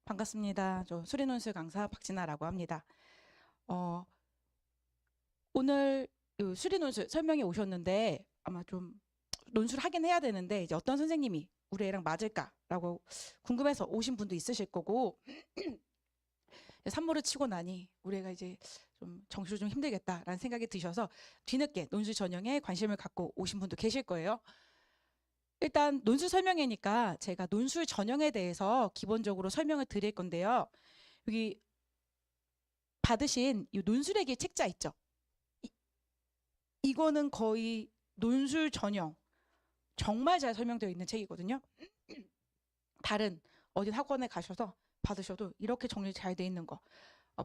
반갑습니다. 저 수리논술 강사 박진아라고 합니다. 어, 오늘 수리논술 설명에 오셨는데 아마 좀 논술 하긴 해야 되는데 이제 어떤 선생님이 우리 애랑 맞을까라고 궁금해서 오신 분도 있으실 거고 산모를 치고 나니 우리 애가 이제 좀 정시로 좀 힘들겠다라는 생각이 드셔서 뒤늦게 논술 전형에 관심을 갖고 오신 분도 계실 거예요. 일단 논술 설명회니까 제가 논술 전형에 대해서 기본적으로 설명을 드릴 건데요. 여기 받으신 이 논술일기 책자 있죠? 이거는 거의 논술 전형 정말 잘 설명되어 있는 책이거든요. 다른 어디 학원에 가셔서 받으셔도 이렇게 정리 잘 돼 있는 거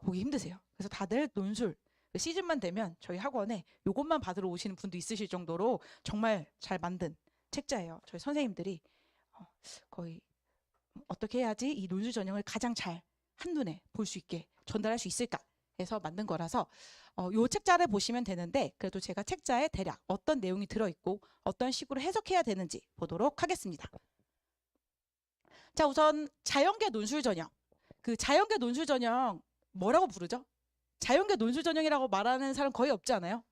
보기 힘드세요. 그래서 다들 논술 시즌만 되면 저희 학원에 이것만 받으러 오시는 분도 있으실 정도로 정말 잘 만든 책자예요. 저희 선생님들이 거의 어떻게 해야지 이 논술 전형을 가장 잘 한눈에 볼 수 있게 전달할 수 있을까 해서 만든 거라서 요 책자를 보시면 되는데 그래도 제가 책자에 대략 어떤 내용이 들어있고 어떤 식으로 해석해야 되는지 보도록 하겠습니다. 자, 우선 자연계 논술 전형. 그 자연계 논술 전형 뭐라고 부르죠? 자연계 논술 전형이라고 말하는 사람 거의 없지 않아요?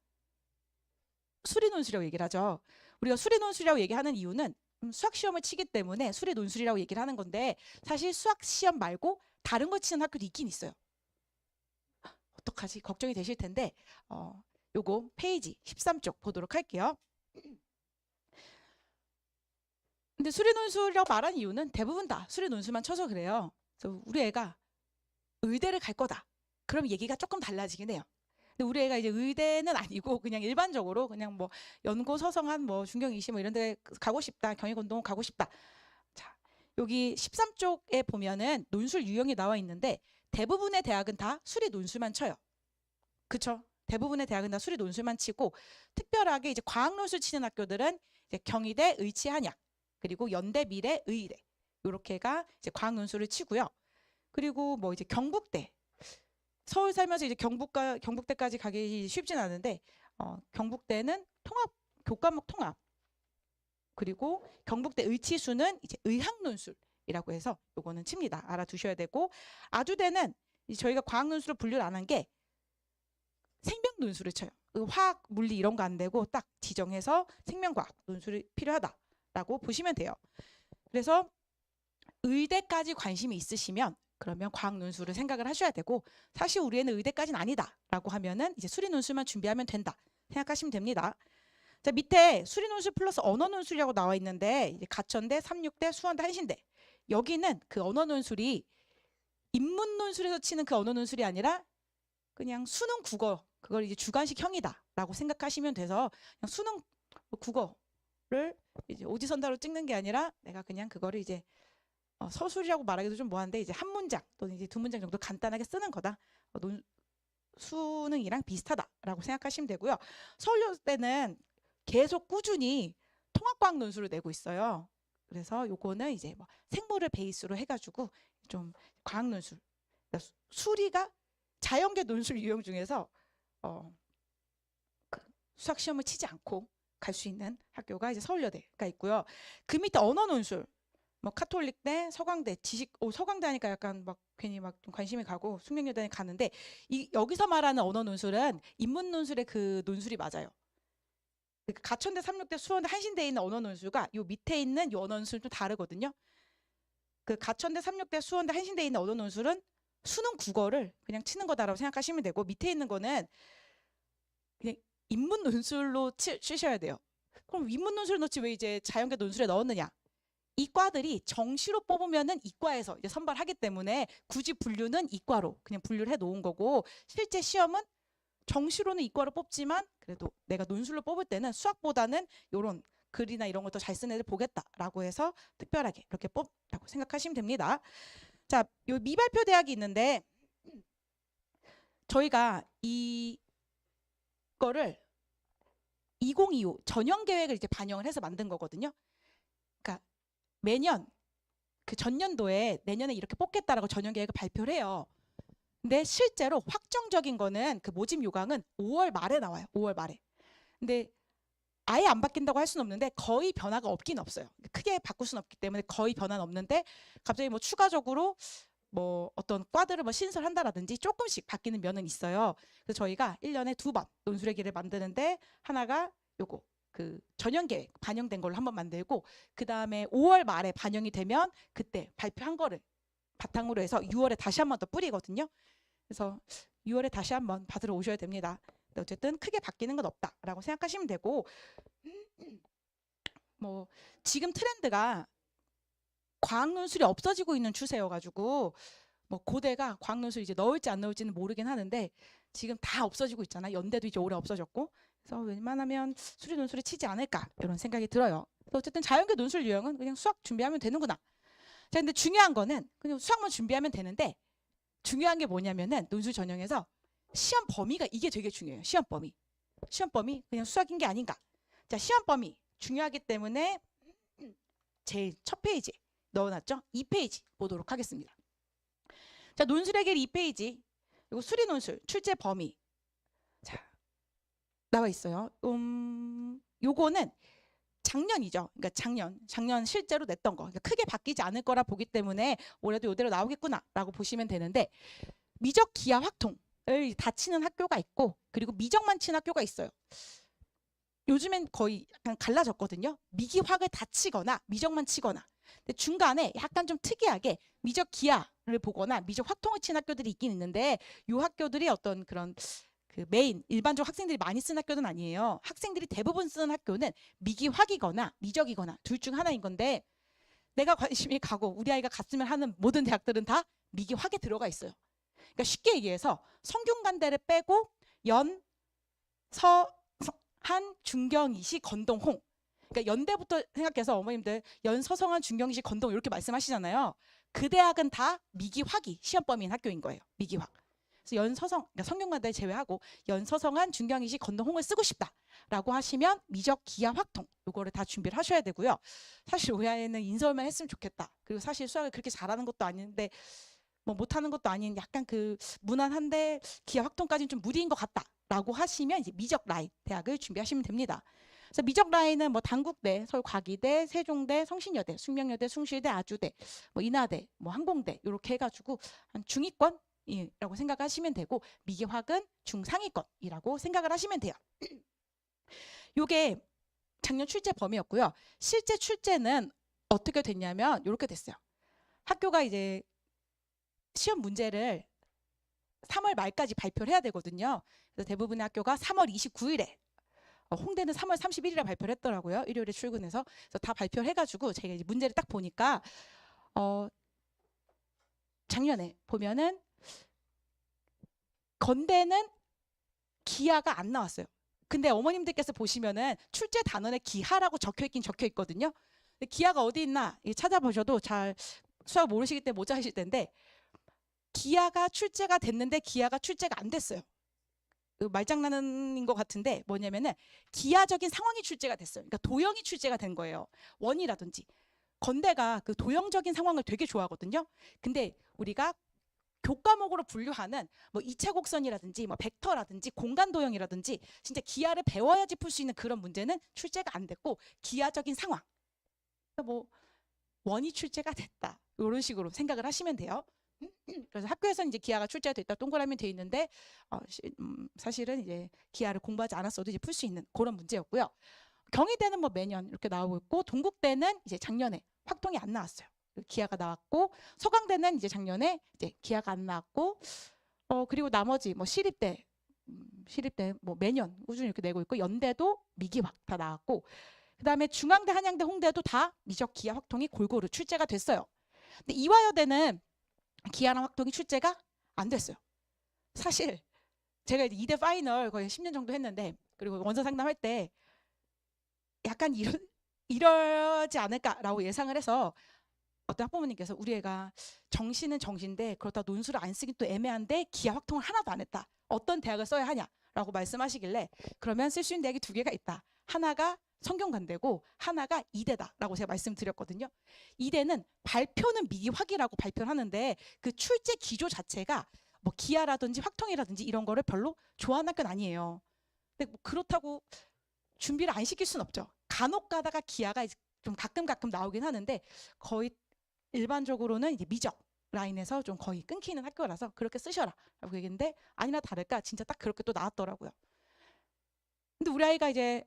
수리 논술이라고 얘기를 하죠. 우리가 수리 논술이라고 얘기하는 이유는 수학 시험을 치기 때문에 수리 논술이라고 얘기를 하는 건데 사실 수학 시험 말고 다른 거 치는 학교도 있긴 있어요. 어떡하지? 걱정이 되실 텐데 요거 페이지 13쪽 보도록 할게요. 근데 수리 논술이라고 말한 이유는 대부분 다 수리 논술만 쳐서 그래요. 그래서 우리 애가 의대를 갈 거다. 그럼 얘기가 조금 달라지긴 해요. 근데 우리 애가 이제 의대는 아니고 그냥 일반적으로 그냥 뭐 연고 서성한 뭐 중경이시 뭐 이런 데 가고 싶다. 경희곤동 가고 싶다. 자, 여기 13쪽에 보면은 논술 유형이 나와 있는데 대부분의 대학은 다 수리 논술만 쳐요. 그쵸? 대부분의 대학은 다 수리 논술만 치고 특별하게 이제 과학 논술 치는 학교들은 이제 경희대 의치한약 그리고 연대 미래 의대 요렇게가 이제 과학 논술을 치고요. 그리고 뭐 이제 경북대 서울 살면서 이제 경북대까지 가기 쉽진 않은데 경북대는 통합 교과목 통합 그리고 경북대 의치수는 이제 의학 논술이라고 해서 요거는 칩니다. 알아두셔야 되고 아주대는 저희가 과학 논술을 분류를 안 한 게 생명 논술을 쳐요. 화학, 물리 이런 거 안 되고 딱 지정해서 생명과학 논술이 필요하다라고 보시면 돼요. 그래서 의대까지 관심이 있으시면 그러면 과학 논술을 생각을 하셔야 되고 사실 우리 애는 의대까지는 아니다라고 하면은 이제 수리 논술만 준비하면 된다 생각하시면 됩니다. 자, 밑에 수리 논술 플러스 언어 논술이라고 나와 있는데 이제 가천대, 삼육대, 수원대, 한신대 여기는 그 언어 논술이 인문 논술에서 치는 그 언어 논술이 아니라 그냥 수능 국어 그걸 이제 주관식형이다라고 생각하시면 돼서 그냥 수능 국어를 이제 오지선다로 찍는 게 아니라 내가 그냥 그거를 이제 서술이라고 말하기도 좀 뭐한데 이제 한 문장 또는 이제 두 문장 정도 간단하게 쓰는 거다. 수능이랑 비슷하다라고 생각하시면 되고요. 서울여대는 계속 꾸준히 통합과학 논술을 내고 있어요. 그래서 요거는 이제 뭐 생물을 베이스로 해가지고 좀 과학 논술, 그러니까 수리가 자연계 논술 유형 중에서 그 수학 시험을 치지 않고 갈 수 있는 학교가 이제 서울여대가 있고요. 그 밑에 언어 논술, 뭐 카톨릭대, 서강대, 서강대 하니까 약간 막 괜히 막 좀 관심이 가고 숙명여대에 가는데 여기서 말하는 언어 논술은 인문 논술의 그 논술이 맞아요. 그러니까 가천대, 삼육대, 수원대, 한신대에 있는 언어 논술과 요 밑에 있는 요 언어 논술은 좀 다르거든요. 그 가천대, 삼육대, 수원대, 한신대에 있는 언어 논술은 수능 국어를 그냥 치는 거다라고 생각하시면 되고 밑에 있는 거는 그냥 인문 논술로 치셔야 돼요. 그럼 인문 논술을 넣지 왜 이제 자연계 논술에 넣었느냐? 이과들이 정시로 뽑으면은 이과에서 이제 선발하기 때문에 굳이 분류는 이과로 그냥 분류를 해 놓은 거고 실제 시험은 정시로는 이과로 뽑지만 그래도 내가 논술로 뽑을 때는 수학보다는 요런 글이나 이런 거 더 잘 쓰는 애들 보겠다라고 해서 특별하게 이렇게 뽑라고 생각하시면 됩니다. 자, 요 미발표 대학이 있는데 저희가 이거를 2025 전형 계획을 이제 반영을 해서 만든 거거든요. 그러니까 매년 그 전년도에 내년에 이렇게 뽑겠다라고 전형 계획을 발표를 해요. 근데 실제로 확정적인 거는 그 모집 요강은 5월 말에 나와요. 5월 말에. 근데 아예 안 바뀐다고 할 수는 없는데 거의 변화가 없긴 없어요. 크게 바꿀 수는 없기 때문에 거의 변화는 없는데 갑자기 뭐 추가적으로 뭐 어떤 과들을 뭐 신설한다라든지 조금씩 바뀌는 면은 있어요. 그래서 저희가 1년에 2번 논술회계를 만드는데 하나가 요거 그 전형계획 반영된 걸로 한번 만들고 그 다음에 5월 말에 반영이 되면 그때 발표한 거를 바탕으로 해서 6월에 다시 한 번 더 뿌리거든요. 그래서 6월에 다시 한번 받으러 오셔야 됩니다. 근데 어쨌든 크게 바뀌는 건 없다라고 생각하시면 되고 뭐 지금 트렌드가 과학논술이 없어지고 있는 추세여가지고 뭐 고대가 과학논술 이제 넣을지 안 넣을지는 모르긴 하는데 지금 다 없어지고 있잖아. 연대도 이제 올해 없어졌고 그래서 웬만하면 수리 논술을 치지 않을까 이런 생각이 들어요. 그래서 어쨌든 자연계 논술 유형은 그냥 수학 준비하면 되는구나. 자, 근데 중요한 거는 그냥 수학만 준비하면 되는데 중요한 게 뭐냐면은 논술 전형에서 시험 범위가 이게 되게 중요해요. 시험 범위. 시험 범위 그냥 수학인 게 아닌가. 자, 시험 범위 중요하기 때문에 제일 첫 페이지 넣어놨죠. 2페이지 보도록 하겠습니다. 자, 논술해결 2페이지. 이거 수리 논술 출제 범위. 자, 나와 있어요. 요거는 작년이죠. 그러니까 작년 실제로 냈던 거. 그러니까 크게 바뀌지 않을 거라 보기 때문에 올해도 이대로 나오겠구나라고 보시면 되는데 미적 기하 확통을 다 치는 학교가 있고 그리고 미적만 치는 학교가 있어요. 요즘엔 거의 약간 갈라졌거든요. 미기확을 다 치거나 미적만 치거나. 근데 중간에 약간 좀 특이하게 미적 기하를 보거나 미적 확통을 치는 학교들이 있긴 있는데 이 학교들이 어떤 그런 그 메인 일반적 학생들이 많이 쓰는 학교는 아니에요. 학생들이 대부분 쓰는 학교는 미기확이거나 미적이거나 둘 중 하나인 건데 내가 관심이 가고 우리 아이가 갔으면 하는 모든 대학들은 다 미기확에 들어가 있어요. 그러니까 쉽게 얘기해서 성균관대를 빼고 한 중경이시 건동홍. 그러니까 연대부터 생각해서 어머님들 연서성한 중경이시 건동 이렇게 말씀하시잖아요. 그 대학은 다 미기확이 시험 범위인 학교인 거예요. 미기확. 그래서 그러니까 성균관대 제외하고 연서성한 중경이시 건동홍을 쓰고 싶다라고 하시면 미적 기하 확통 요거를 다 준비를 하셔야 되고요. 사실 우리 아이는 인서울만 했으면 좋겠다. 그리고 사실 수학을 그렇게 잘하는 것도 아닌데 뭐 못하는 것도 아닌 약간 그 무난한데 기하 확통까지는 좀 무리인 것 같다라고 하시면 이제 미적 라인 대학을 준비하시면 됩니다. 그래서 미적 라인은 뭐 단국대, 서울과기대, 세종대, 성신여대, 숙명여대, 숭실대, 아주대, 뭐 인하대, 뭐 항공대 이렇게 해가지고 한 중위권이라고 생각하시면 되고 미기확은 중상위권이라고 생각을 하시면 돼요. 요게 작년 출제 범위였고요. 실제 출제는 어떻게 됐냐면 이렇게 됐어요. 학교가 이제 시험 문제를 3월 말까지 발표를 해야 되거든요. 그래서 대부분의 학교가 3월 29일에 홍대는 3월 31일에 발표를 했더라고요. 일요일에 출근해서. 그래서 다 발표를 해가지고 제가 이제 문제를 딱 보니까 작년에 보면은 건대는 기하가 안 나왔어요. 근데 어머님들께서 보시면은 출제 단원에 기하라고 적혀있긴 적혀있거든요. 근데 기하가 어디 있나 찾아보셔도 잘 수학 모르시기 때문에 못 찾으실 텐데 기하가 출제가 됐는데 기하가 출제가 안 됐어요. 말장난인 것 같은데 뭐냐면은 기하적인 상황이 출제가 됐어요. 그러니까 도형이 출제가 된 거예요. 원이라든지. 건대가 그 도형적인 상황을 되게 좋아하거든요. 근데 우리가 교과목으로 분류하는 뭐 이차곡선이라든지 뭐 벡터라든지 공간 도형이라든지 진짜 기하를 배워야지 풀 수 있는 그런 문제는 출제가 안 됐고 기하적인 상황. 뭐 원이 출제가 됐다. 이런 식으로 생각을 하시면 돼요. 그래서 학교에서는 이제 기하가 출제가 됐다 동그라미 돼 있는데 사실은 이제 기하를 공부하지 않았어도 이제 풀 수 있는 그런 문제였고요. 경희대는 뭐 매년 이렇게 나오고 있고 동국대는 이제 작년에 확통이 안 나왔어요. 기하가 나왔고 서강대는 이제 작년에 이제 기하가 안 나왔고 그리고 나머지 뭐 시립대 뭐 매년 꾸준히 이렇게 내고 있고 연대도 미기확 다 나왔고 그다음에 중앙대, 한양대, 홍대도 다 미적 기하 확통이 골고루 출제가 됐어요. 근데 이화여대는 기하랑 확통이 출제가 안 됐어요. 사실 제가 이제 2대 파이널 거의 10년 정도 했는데 그리고 원서 상담할 때 약간 이러지 않을까라고 예상을 해서 어떤 학부모님께서 우리 애가 정시는 정시인데 그렇다 논술을 안 쓰긴 또 애매한데 기하 확통을 하나도 안 했다. 어떤 대학을 써야 하냐라고 말씀하시길래 그러면 쓸 수 있는 대학이 두 개가 있다. 하나가 성균관대고 하나가 이대다라고 제가 말씀드렸거든요. 이대는 발표는 미기확이라고 발표를 하는데 그 출제 기조 자체가 뭐 기하라든지 확통이라든지 이런 거를 별로 좋아하는 학교는 아니에요. 근데 뭐 그렇다고 준비를 안 시킬 수는 없죠. 간혹 가다가 기하가 좀 가끔 나오긴 하는데 거의 일반적으로는 이제 미적 라인에서 좀 거의 끊기는 학교라서 그렇게 쓰셔라 라고 얘기했는데 아니나 다를까 진짜 딱 그렇게 또 나왔더라고요. 근데 우리 아이가 이제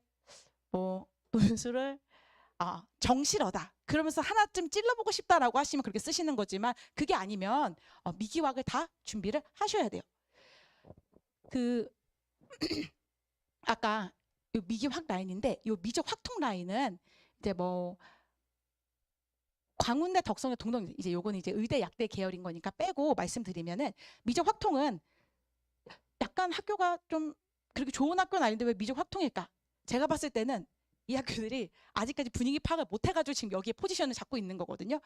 뭐 논술을 정실하다 그러면서 하나쯤 찔러보고 싶다라고 하시면 그렇게 쓰시는 거지만 그게 아니면 미기확을 다 준비를 하셔야 돼요. 그 아까 요 미기확 라인인데 요 미적 확통 라인은 이제 뭐 광운대, 덕성대, 동덕 이제 요거는 이제 의대, 약대 계열인 거니까 빼고 말씀드리면은 미적 확통은 약간 학교가 좀 그렇게 좋은 학교는 아닌데 왜 미적 확통일까? 제가 봤을 때는 이 학교들이 아직까지 분위기 파악을 못 해가지고 지금 여기에 포지션을 잡고 있는 거거든요.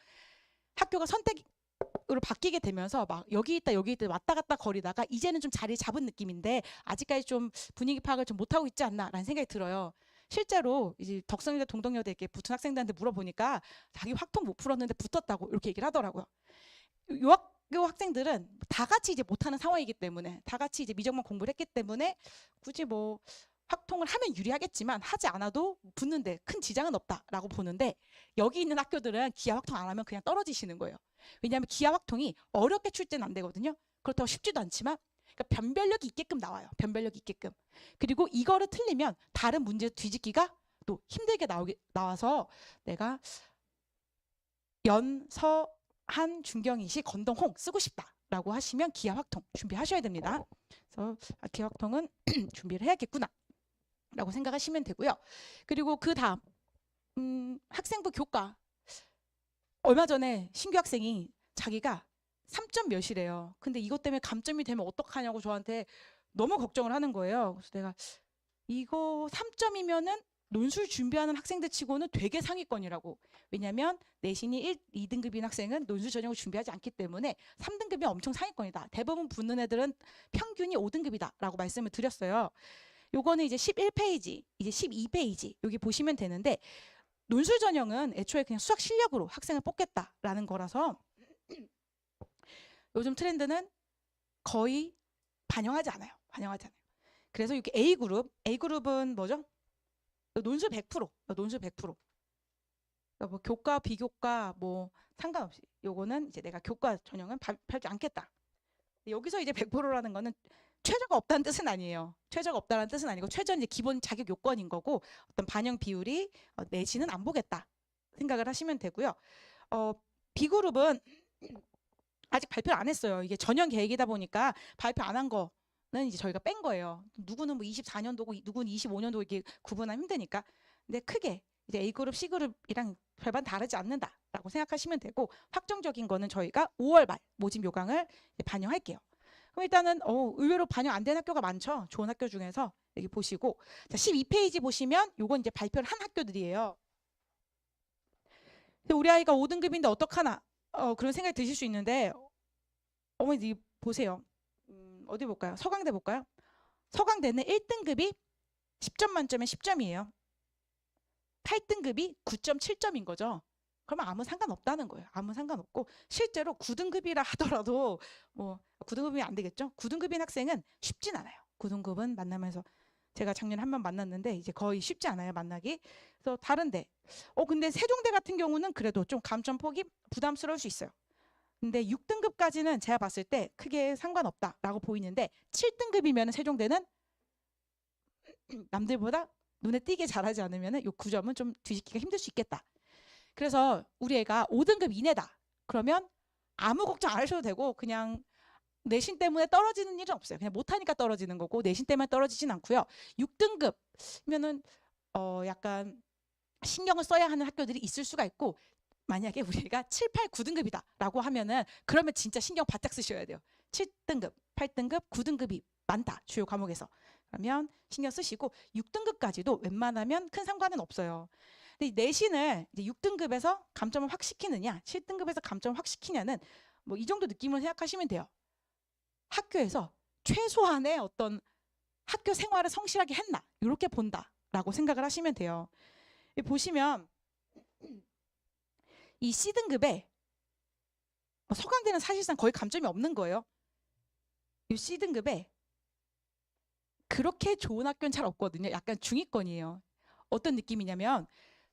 학교가 선택으로 바뀌게 되면서 막 여기 있다 왔다 갔다 거리다가 이제는 좀 자리 잡은 느낌인데 아직까지 좀 분위기 파악을 좀 못하고 있지 않나라는 생각이 들어요. 실제로 이제 덕성여대, 동덕여대 이렇게 붙은 학생들한테 물어보니까 자기 확통 못 풀었는데 붙었다고 이렇게 얘기를 하더라고요. 요 학생들은 다 같이 이제 못하는 상황이기 때문에 다 같이 이제 미적만 공부를 했기 때문에 굳이 뭐 확통을 하면 유리하겠지만 하지 않아도 붙는데 큰 지장은 없다라고 보는데 여기 있는 학교들은 기하 확통 안 하면 그냥 떨어지시는 거예요. 왜냐하면 기하 확통이 어렵게 출제는 안 되거든요. 그렇다고 쉽지도 않지만 그러니까 변별력이 있게끔 나와요. 변별력이 있게끔. 그리고 이거를 틀리면 다른 문제 뒤집기가 또 힘들게 나와서 내가 연서 한 중경이시 건동홍 쓰고 싶다라고 하시면 기하 확통 준비하셔야 됩니다. 그래서 기하 확통은 준비를 해야겠구나 라고 생각하시면 되고요. 그리고 그 다음 학생부 교과 얼마 전에 신규 학생이 자기가 3점 몇이래요. 근데 이것 때문에 감점이 되면 어떡하냐고 저한테 너무 걱정을 하는 거예요. 그래서 내가 이거 3점이면은 논술 준비하는 학생들 치고는 되게 상위권이라고. 왜냐하면 내신이 1, 2등급인 학생은 논술 전형을 준비하지 않기 때문에 3등급이 엄청 상위권이다. 대부분 붙는 애들은 평균이 5등급이다 라고 말씀을 드렸어요. 요거는 이제 11페이지, 이제 12페이지 여기 보시면 되는데 논술 전형은 애초에 그냥 수학 실력으로 학생을 뽑겠다라는 거라서 요즘 트렌드는 거의 반영하지 않아요. 반영하지 않아요. 그래서 이렇게 A그룹은 뭐죠? 논술 100%, 논술 100%. 그러니까 뭐 교과, 비교과 뭐 상관없이 요거는 이제 내가 교과 전형은 발표 않겠다. 여기서 이제 100%라는 거는 최저가 없다는 뜻은 아니에요. 최저가 없다는 뜻은 아니고 최저는 이제 기본 자격 요건인 거고 어떤 반영 비율이 내신은 안 보겠다 생각을 하시면 되고요. B그룹은 아직 발표를 안 했어요. 이게 전형 계획이다 보니까 발표 안 한 거는 이제 저희가 뺀 거예요. 누구는 뭐 24년도고 누구는 25년도 이렇게 구분하면 힘드니까. 근데 크게 이제 A그룹, C그룹이랑 별반 다르지 않는다라고 생각하시면 되고 확정적인 거는 저희가 5월 말 모집 요강을 반영할게요. 그럼 일단은 의외로 반영 안 된 학교가 많죠. 좋은 학교 중에서 여기 보시고 자 12페이지 보시면 요건 이제 발표를 한 학교들이에요. 근데 우리 아이가 5등급인데 어떡하나 그런 생각이 드실 수 있는데 어머니 보세요. 어디 볼까요? 서강대 볼까요? 서강대는 1등급이 10점 만점에 10점이에요. 8등급이 9.7점인 거죠. 그러면 아무 상관없다는 거예요. 아무 상관없고 실제로 9등급이라 하더라도 뭐 9등급이 안 되겠죠. 9등급인 학생은 쉽진 않아요. 9등급은 만나면서 제가 작년에 한 번 만났는데 이제 거의 쉽지 않아요. 만나기. 그래서 다른데 근데 세종대 같은 경우는 그래도 좀 감점 폭이 부담스러울 수 있어요. 근데 6등급까지는 제가 봤을 때 크게 상관없다라고 보이는데 7등급이면 세종대는 남들보다 눈에 띄게 잘하지 않으면 이 9점은 좀 뒤집기가 힘들 수 있겠다. 그래서 우리 애가 5등급 이내다. 그러면 아무 걱정 안 하셔도 되고 그냥 내신 때문에 떨어지는 일은 없어요. 그냥 못하니까 떨어지는 거고 내신 때문에 떨어지진 않고요. 6등급이면은 약간 신경을 써야 하는 학교들이 있을 수가 있고 만약에 우리 애가 7, 8, 9등급이다 라고 하면은 그러면 진짜 신경 바짝 쓰셔야 돼요. 7등급, 8등급, 9등급이 많다. 주요 과목에서. 그러면 신경 쓰시고 6등급까지도 웬만하면 큰 상관은 없어요. 근데 내신을 이제 6등급에서 감점을 확 시키느냐 7등급에서 감점을 확 시키냐는 뭐 이 정도 느낌으로 생각하시면 돼요. 학교에서 최소한의 어떤 학교 생활을 성실하게 했나 이렇게 본다라고 생각을 하시면 돼요. 보시면 이 C등급에 서강대는 사실상 거의 감점이 없는 거예요. 이 C등급에 그렇게 좋은 학교는 잘 없거든요. 약간 중위권이에요. 어떤 느낌이냐면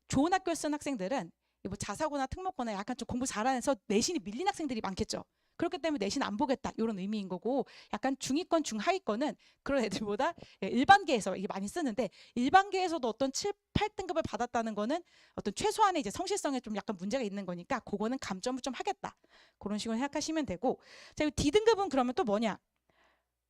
좋은 학교 쓴 학생들은 뭐 자사고나 특목고나 약간 좀 공부 잘하면서 내신이 밀린 학생들이 많겠죠. 그렇기 때문에 내신 안 보겠다 이런 의미인 거고, 약간 중위권 중하위권은 그런 애들보다 일반계에서 이게 많이 쓰는데, 일반계에서도 어떤 7, 8등급을 받았다는 거는 어떤 최소한의 이제 성실성에 좀 약간 문제가 있는 거니까 그거는 감점을 좀 하겠다, 그런 식으로 생각하시면 되고. 자, D등급은 그러면 또 뭐냐,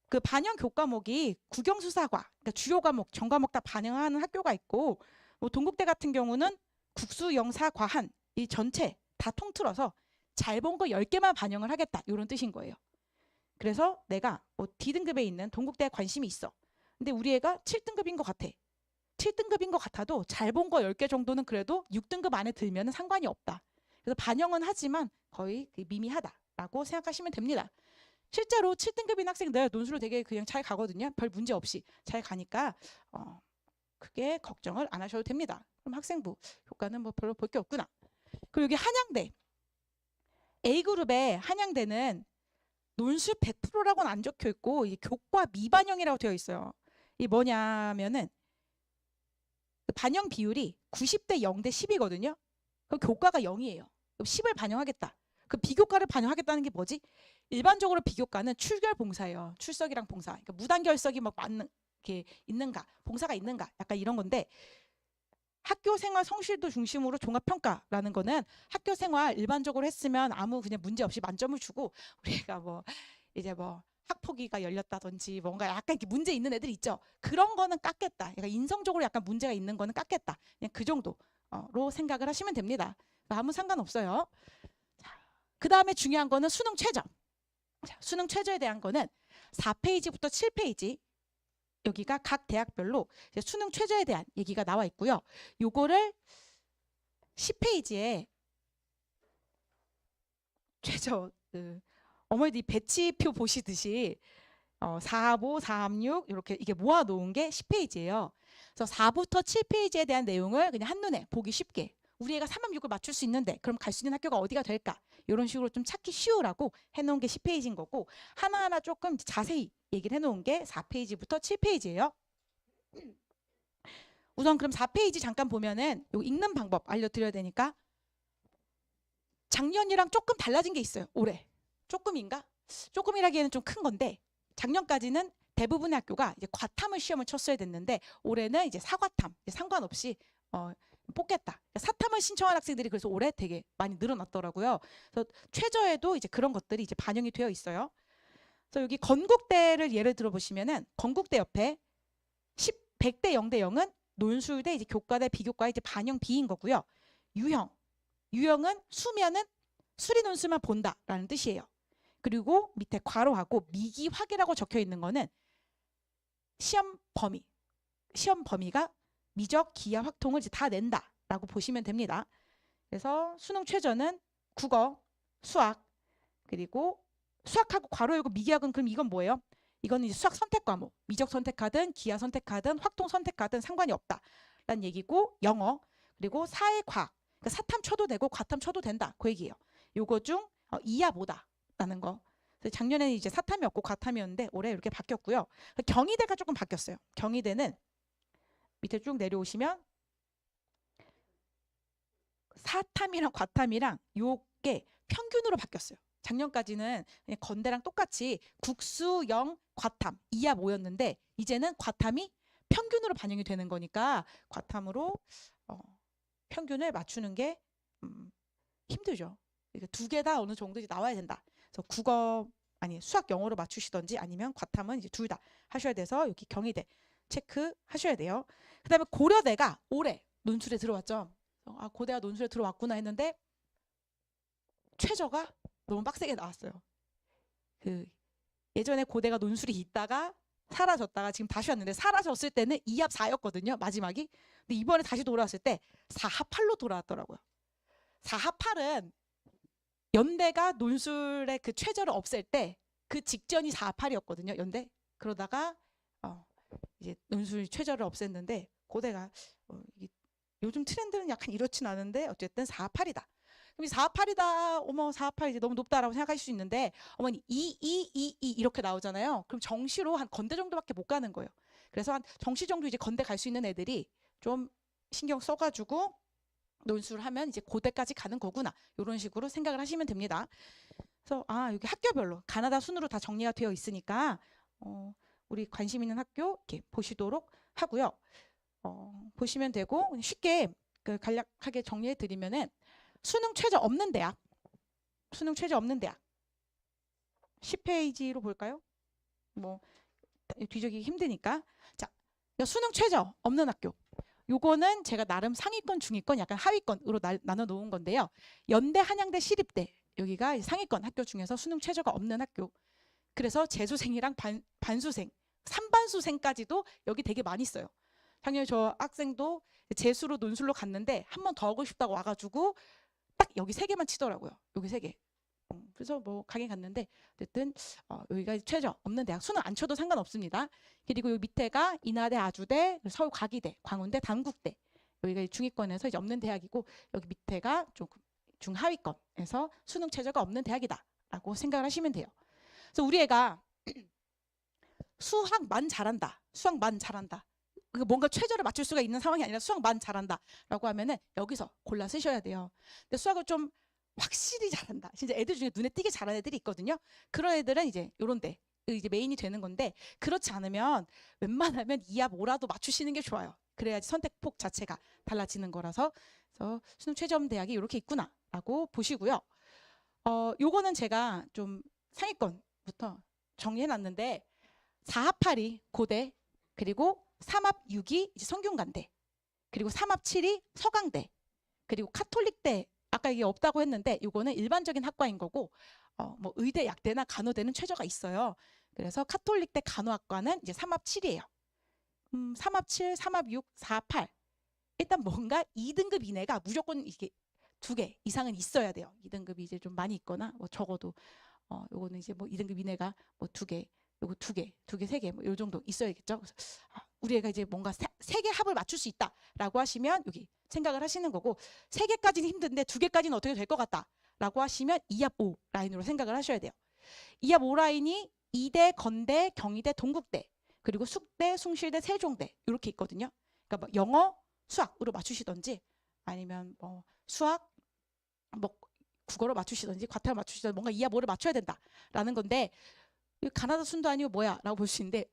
그 반영 교과목이 국영수사과, 그러니까 주요 과목, 전 과목 다 반영하는 학교가 있고, 뭐 동국대 같은 경우는 국수, 영사, 과한 이 전체 다 통틀어서 잘 본 거 10개만 반영을 하겠다, 이런 뜻인 거예요. 그래서 내가 뭐 D등급에 있는 동국대에 관심이 있어. 근데 우리 애가 7등급인 것 같아. 7등급인 것 같아도 잘 본 거 10개 정도는 그래도 6등급 안에 들면 상관이 없다. 그래서 반영은 하지만 거의 미미하다라고 생각하시면 됩니다. 실제로 7등급인 학생들 논술로 되게 그냥 잘 가거든요. 별 문제 없이 잘 가니까 크게 걱정을 안 하셔도 됩니다. 그럼 학생부 효과는 뭐 별로 볼 게 없구나. 그리고 여기 한양대, A그룹의 한양대는 논술 100%라고는 안 적혀 있고 이게 교과 미반영이라고 되어 있어요. 이게 뭐냐면은 반영 비율이 90대 0대 10이거든요. 그럼 교과가 0이에요. 그럼 10을 반영하겠다. 그 비교과를 반영하겠다는 게 뭐지? 일반적으로 비교과는 출결 봉사예요. 출석이랑 봉사. 그러니까 무단결석이 뭐 맞는 게 있는가, 봉사가 있는가, 약간 이런 건데, 학교 생활 성실도 중심으로 종합평가라는 거는 학교 생활 일반적으로 했으면 아무 그냥 문제 없이 만점을 주고, 우리가 뭐 이제 뭐 학폭위가 열렸다든지 뭔가 약간 이렇게 문제 있는 애들 있죠. 그런 거는 깎겠다. 그러니까 인성적으로 약간 문제가 있는 거는 깎겠다. 그냥 그 정도로 생각을 하시면 됩니다. 아무 상관없어요. 그 다음에 중요한 거는 수능 최저. 자, 수능 최저에 대한 거는 4페이지부터 7페이지, 여기가 각 대학별로 이제 수능 최저에 대한 얘기가 나와 있고요. 요거를 10페이지에 최저, 어머니들이 배치표 보시듯이 4보, 4합6 이렇게 이게 모아 놓은 게 10페이지예요. 그래서 4부터 7페이지에 대한 내용을 그냥 한눈에 보기 쉽게, 우리 애가 3합 6을 맞출 수 있는데 그럼 갈 수 있는 학교가 어디가 될까? 이런 식으로 좀 찾기 쉬우라고 해놓은 게 10페이지인 거고, 하나하나 조금 자세히 얘기를 해놓은 게 4페이지부터 7페이지예요. 우선 그럼 4페이지 잠깐 보면은 요 읽는 방법 알려드려야 되니까, 작년이랑 조금 달라진 게 있어요. 올해 조금인가? 조금이라기에는 좀 큰 건데, 작년까지는 대부분의 학교가 이제 과탐을 시험을 쳤어야 됐는데 올해는 이제 사과탐, 이제 상관없이 뽑겠다. 사탐을 신청한 학생들이 그래서 올해 되게 많이 늘어났더라고요. 그래서 최저에도 이제 그런 것들이 이제 반영이 되어 있어요. 그래서 여기 건국대를 예를 들어 보시면은, 건국대 옆에 100대 0대 0은 논술대 이제 교과대 비교과 이제 반영 B인 거고요. 유형은 수면은 수리 논술만 본다라는 뜻이에요. 그리고 밑에 괄호하고 미기확이라고 적혀 있는 거는 시험 범위가 미적, 기하, 확통을 이제 다 낸다라고 보시면 됩니다. 그래서 수능 최저는 국어, 수학, 그리고 수학하고 괄호 열고 미기학은 그럼 이건 뭐예요? 이거는 이제 수학 선택 과목, 미적 선택하든 기하 선택하든 확통 선택하든 상관이 없다라는 얘기고, 영어, 그리고 사회과학, 그러니까 사탐 쳐도 되고 과탐 쳐도 된다, 그 얘기예요. 요거 중 이하 뭐다라는 거. 작년에는 이제 사탐이 없고 과탐이었는데 올해 이렇게 바뀌었고요. 경희대가 조금 바뀌었어요. 경희대는 밑에 쭉 내려오시면 사탐이랑 과탐이랑 요게 평균으로 바뀌었어요. 작년까지는 그냥 건대랑 똑같이 국수, 영, 과탐 이하 모였는데 이제는 과탐이 평균으로 반영이 되는 거니까 과탐으로 평균을 맞추는 게 힘들죠. 두 개 다 어느 정도 나와야 된다. 그래서 수학, 영어로 맞추시던지 아니면 과탐은 이제 둘 다 하셔야 돼서 여기 경희대 체크하셔야 돼요. 그다음에 고려대가 올해 논술에 들어왔죠. 고대가 논술에 들어왔구나 했는데 최저가 너무 빡세게 나왔어요. 예전에 고대가 논술이 있다가 사라졌다가 지금 다시 왔는데, 사라졌을 때는 2합 4였거든요. 마지막이. 근데 이번에 다시 돌아왔을 때 4합 8로 돌아왔더라고요. 4합 8은 연대가 논술의 그 최저를 없앨 때 그 직전이 4합 8이었거든요. 연대. 그러다가 이제 논술 최저를 없앴는데 고대가 요즘 트렌드는 약간 이렇진 않은데 어쨌든 4합 8이다. 그럼 4합 8이다. 어머 4합 8 이제 너무 높다라고 생각하실 수 있는데, 어머니 2 이렇게 나오잖아요. 그럼 정시로 한 건대 정도밖에 못 가는 거예요. 그래서 한 정시 정도 이제 건대 갈 수 있는 애들이 좀 신경 써가지고 논술을 하면 이제 고대까지 가는 거구나, 이런 식으로 생각을 하시면 됩니다. 그래서 여기 학교별로 가나다 순으로 다 정리가 되어 있으니까 우리 관심 있는 학교 이렇게 보시도록 하고요. 보시면 되고 쉽게 간략하게 정리해 드리면은 수능 최저 없는 대학, 수능 최저 없는 대학 10페이지로 볼까요? 뭐 뒤적이기 힘드니까. 자, 수능 최저 없는 학교. 요거는 제가 나름 상위권, 중위권, 약간 하위권으로 나눠 놓은 건데요. 연대, 한양대, 시립대 여기가 상위권 학교 중에서 수능 최저가 없는 학교. 그래서 재수생이랑 반수생, 3반수생까지도 여기 되게 많이 써요. 작년에 저 학생도 재수로 논술로 갔는데 한 번 더 하고 싶다고 와가지고 딱 여기 3개만 치더라고요. 여기 3개. 그래서 뭐 가게 갔는데 어쨌든 여기가 최저 없는 대학. 수능 안 쳐도 상관없습니다. 그리고 여기 밑에가 인하대, 아주대, 서울과기대, 광운대, 단국대. 여기가 중위권에서 이제 없는 대학이고 여기 밑에가 조금 중하위권에서 수능 최저가 없는 대학이다라고 생각을 하시면 돼요. 그래서 우리 애가 수학만 잘한다. 수학만 잘한다. 뭔가 최저를 맞출 수가 있는 상황이 아니라 수학만 잘한다라고 하면은 여기서 골라 쓰셔야 돼요. 근데 수학을 좀 확실히 잘한다. 진짜 애들 중에 눈에 띄게 잘하는 애들이 있거든요. 그런 애들은 이제 요런데 이제 메인이 되는 건데 그렇지 않으면 웬만하면 2합 5라도 맞추시는 게 좋아요. 그래야지 선택폭 자체가 달라지는 거라서. 그래서 수능 최저음 대학이 이렇게 있구나라고 보시고요. 요거는 제가 좀 상위권부터 정리해놨는데 4합 8이 고대, 그리고 3합 6이 이제 성균관대, 그리고 3합 7이 서강대, 그리고 카톨릭대 아까 이게 없다고 했는데 이거는 일반적인 학과인 거고 뭐 의대, 약대나 간호대는 최저가 있어요. 그래서 카톨릭대 간호학과는 이제 3합 7이에요. 3합 7, 3합 6, 4합 8. 일단 뭔가 2등급 이내가 무조건 이게 2개 이상은 있어야 돼요. 2등급이 이제 좀 많이 있거나 뭐 적어도 요거는 이제 뭐 2등급 이내가 뭐 2개, 요거 2개, 3개 뭐 요 정도 있어야겠죠. 그래서 우리 애가 이제 뭔가 3개 합을 맞출 수 있다라고 하시면 여기 생각을 하시는 거고 3개까지는 힘든데 2개까지는 어떻게 될 것 같다라고 하시면 2합 5 라인으로 생각을 하셔야 돼요. 2합 5 라인이 이대, 건대, 경희대, 동국대, 그리고 숙대, 숭실대, 세종대 이렇게 있거든요. 그러니까 뭐 영어, 수학으로 맞추시던지 아니면 뭐 수학, 뭐 국어로 맞추시던지 과태료 맞추시던지 뭔가 2합 5를 맞춰야 된다라는 건데 가나다 순도 아니고 뭐야 라고 볼 수 있는데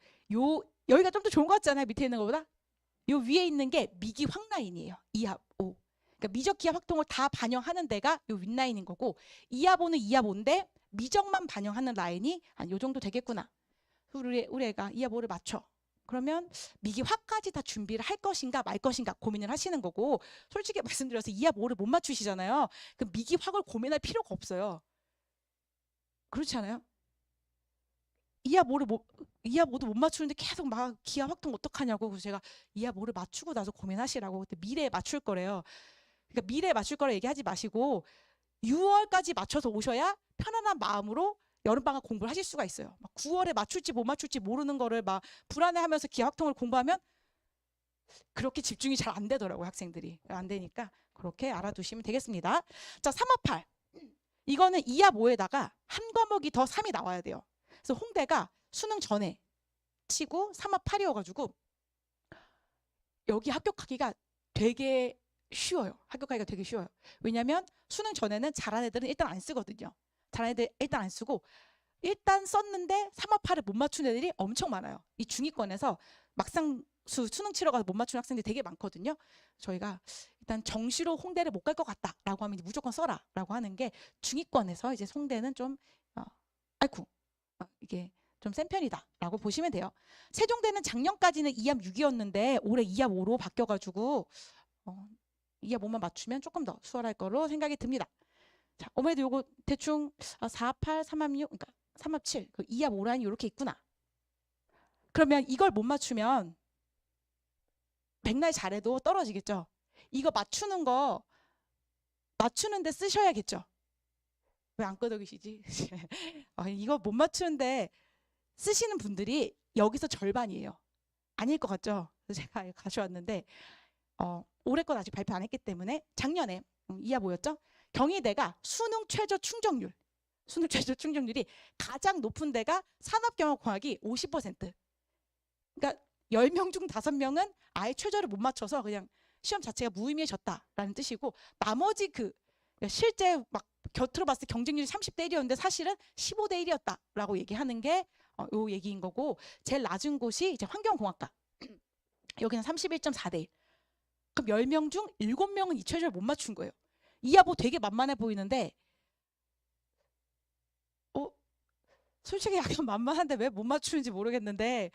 여기가 좀 더 좋은 것 같잖아요. 밑에 있는 것보다. 요 위에 있는 게 미기 확 라인이에요. 2합 5. 그러니까 미적 기하 확통을 다 반영하는 데가 요 윗라인인 거고 2합 5는 2합 5인데 미적만 반영하는 라인이 한 요 정도 되겠구나. 우리 애가 2합 5를 맞춰. 그러면 미기 확까지 다 준비를 할 것인가 말 것인가 고민을 하시는 거고 솔직히 말씀드려서 2합 5를 못 맞추시잖아요. 그 미기 확을 고민할 필요가 없어요. 그렇지 않아요? 2합 5도 못 맞추는데 계속 막 기하 확통 어떡하냐고. 그래서 제가 2합 5를 맞추고 나서 고민하시라고. 그때 미래에 맞출 거래요. 그러니까 미래에 맞출 거라 얘기하지 마시고 6월까지 맞춰서 오셔야 편안한 마음으로 여름방학 공부를 하실 수가 있어요. 막 9월에 맞출지 못 맞출지 모르는 거를 막 불안해하면서 기하 확통을 공부하면 그렇게 집중이 잘 안 되더라고요. 학생들이. 안 되니까 그렇게 알아두시면 되겠습니다. 자, 3합 8. 이거는 2합 5에다가 한 과목이 더 3이 나와야 돼요. 그래서 홍대가 수능 전에 치고 3합 8이어가지고 여기 합격하기가 되게 쉬워요. 합격하기가 되게 쉬워요. 왜냐하면 수능 전에는 잘한 애들은 일단 안 쓰거든요. 잘한 애들 일단 안 쓰고 일단 썼는데 3합 8을 못 맞춘 애들이 엄청 많아요. 이 중위권에서 막상 수능 치러 가서 못 맞춘 학생들이 되게 많거든요. 저희가 일단 정시로 홍대를 못 갈 것 같다라고 하면 무조건 써라 라고 하는 게 중위권에서 이제 홍대는 좀 아이쿠 이게 좀 센 편이다라고 보시면 돼요. 세종대는 작년까지는 2합 6이었는데 올해 2합 5로 바뀌어가지고 2합 5만 맞추면 조금 더 수월할 거로 생각이 듭니다. 자, 어머니도 요거 대충 4합 8, 3합 6, 그러니까 3합 7, 그 2합 5 라인이 이렇게 있구나. 그러면 이걸 못 맞추면 백날 잘해도 떨어지겠죠. 이거 맞추는데 쓰셔야겠죠. 왜 안 끄덕이시지? 이거 못 맞추는데 쓰시는 분들이 여기서 절반이에요. 아닐 것 같죠? 그래서 제가 가져왔는데 올해 건 아직 발표 안 했기 때문에 작년에 2합 5였죠? 경희대가 수능 최저 충족률이 가장 높은 데가 산업경영공학이 50%. 그러니까 10명 중 5명은 아예 최저를 못 맞춰서 그냥 시험 자체가 무의미해졌다라는 뜻이고 나머지 그 그러니까 실제 막 곁으로 봤을 때 경쟁률이 30대 1이었는데 사실은 15대 1이었다라고 얘기하는 게 요 얘기인 거고, 제일 낮은 곳이 이제 환경공학과. 여기는 31.4대 1. 그럼 10명 중 7명은 이 최저를 못 맞춘 거예요. 이야 뭐 되게 만만해 보이는데 솔직히 약간 만만한데 왜 못 맞추는지 모르겠는데,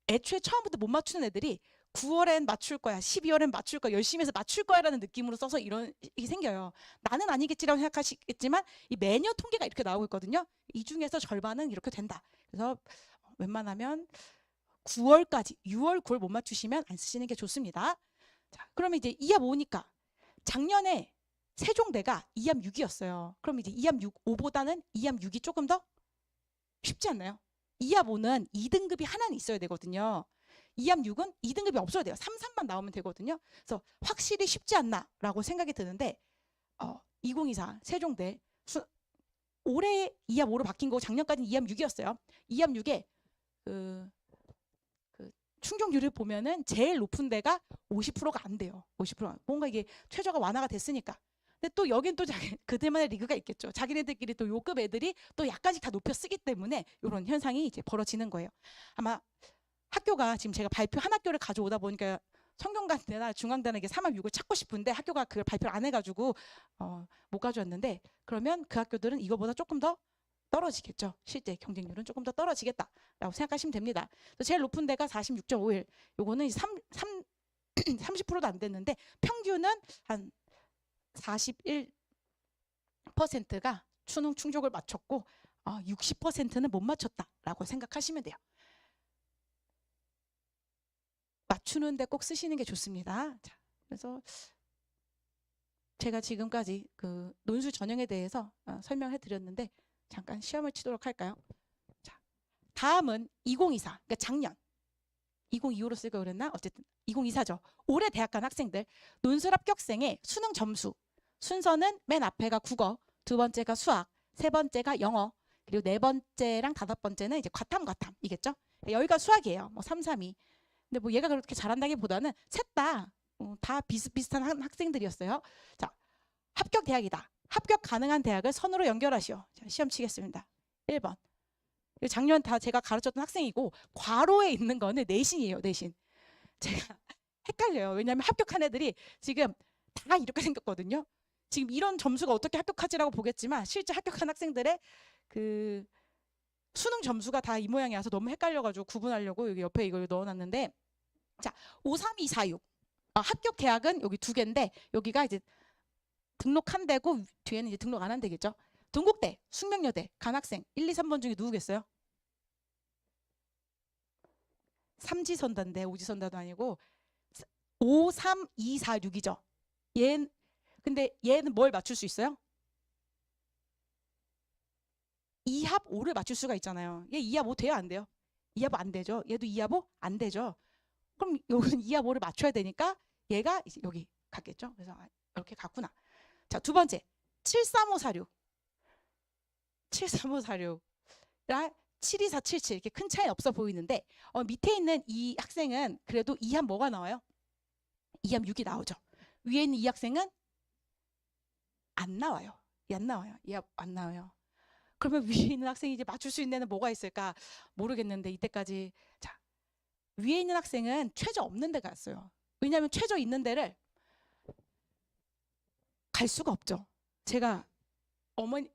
애초에 처음부터 못 맞추는 애들이 9월엔 맞출 거야, 12월엔 맞출 거야, 열심히 해서 맞출 거야라는 느낌으로 써서 이런 게 생겨요. 나는 아니겠지라고 생각하시겠지만 이 매년 통계가 이렇게 나오고 있거든요. 이 중에서 절반은 이렇게 된다. 그래서 웬만하면 9월까지, 6월, 9월 못 맞추시면 안 쓰시는 게 좋습니다. 자, 그러면 이제 2합 5니까 작년에 세종대가 2합 6이었어요. 그럼 이제 2합 6, 5보다는 2합 6이 조금 더 쉽지 않나요? 2합 5는 2등급이 하나는 있어야 되거든요. 2합 6은 2등급이 없어야 돼요. 3, 3만 나오면 되거든요. 그래서 확실히 쉽지 않나라고 생각이 드는데 2024 세종대 올해 2합 5로 바뀐 거고 작년까지는 2합 6이었어요. 2합 6에 그 충족률을 보면은 제일 높은 데가 50%가 안 돼요. 50%. 뭔가 이게 최저가 완화가 됐으니까. 근데 또 여긴 또 그들만의 리그가 있겠죠. 자기네들끼리 또 요급 애들이 또 약간씩 다 높여 쓰기 때문에 이런 현상이 이제 벌어지는 거예요. 아마 학교가 지금 제가 발표 한 학교를 가져오다 보니까 성균관대나 중앙대나 이게 3합 6을 찾고 싶은데 학교가 그걸 발표를 안 해가지고 못 가져왔는데, 그러면 그 학교들은 이거보다 조금 더 떨어지겠죠. 실제 경쟁률은 조금 더 떨어지겠다라고 생각하시면 됩니다. 제일 높은 데가 46.51. 요거는 30%도 안 됐는데 평균은 한 41%가 수능 충족을 맞췄고 60%는 못 맞췄다라고 생각하시면 돼요. 맞추는데 꼭 쓰시는 게 좋습니다. 자, 그래서 제가 지금까지 그 논술 전형에 대해서 설명해 드렸는데 잠깐 시험을 치도록 할까요? 자, 다음은 2024, 그러니까 작년 2025로 쓸 거 그랬나? 어쨌든 2024죠. 올해 대학 간 학생들 논술 합격생의 수능 점수 순서는 맨 앞에가 국어, 두 번째가 수학, 세 번째가 영어, 그리고 네 번째랑 다섯 번째는 이제 과탐이겠죠? 여기가 수학이에요. 뭐 3, 3, 2. 근데 뭐 얘가 그렇게 잘한다기보다는 셋 다 비슷비슷한 학생들이었어요. 자, 합격 대학이다. 합격 가능한 대학을 선으로 연결하시오. 자, 시험 치겠습니다. 1번. 작년 다 제가 가르쳤던 학생이고 괄호에 있는 거는 내신이에요. 내신. 제가 헷갈려요. 왜냐하면 합격한 애들이 지금 다 이렇게 생겼거든요. 지금 이런 점수가 어떻게 합격하지라고 보겠지만 실제 합격한 학생들의 그 수능 점수가 다 이 모양이라서 너무 헷갈려가지고 구분하려고 여기 옆에 이걸 넣어놨는데, 자, 53246 합격 대학은 여기 두 개인데 여기가 이제 등록한 데고 뒤에는 이제 등록 안 한 데겠죠. 동국대, 숙명여대 간 학생 1, 2, 3번 중에 누구겠어요? 삼지선다인데 오지선다도 아니고 53246이죠. 근데 얘는 뭘 맞출 수 있어요? 2합 5를 맞출 수가 있잖아요. 얘 2합 5 돼요? 안 돼요? 2합 5 안 되죠. 얘도 2합 5 안 되죠. 그럼 여기는 2합 5를 맞춰야 되니까 얘가 이제 여기 갔겠죠. 그래서 이렇게 갔구나. 자, 두 번째 73546 73546 72477 이렇게 큰 차이 없어 보이는데 밑에 있는 이 학생은 그래도 2합 뭐가 나와요? 2합 6이 나오죠. 위에 있는 이 학생은 안 나와요. 안 나와요. 2합 안 나와요. 그러면 위에 있는 학생이 이제 맞출 수 있는 애는 뭐가 있을까 모르겠는데, 이때까지 자, 위에 있는 학생은 최저 없는 데 갔어요. 왜냐하면 최저 있는 데를 갈 수가 없죠. 제가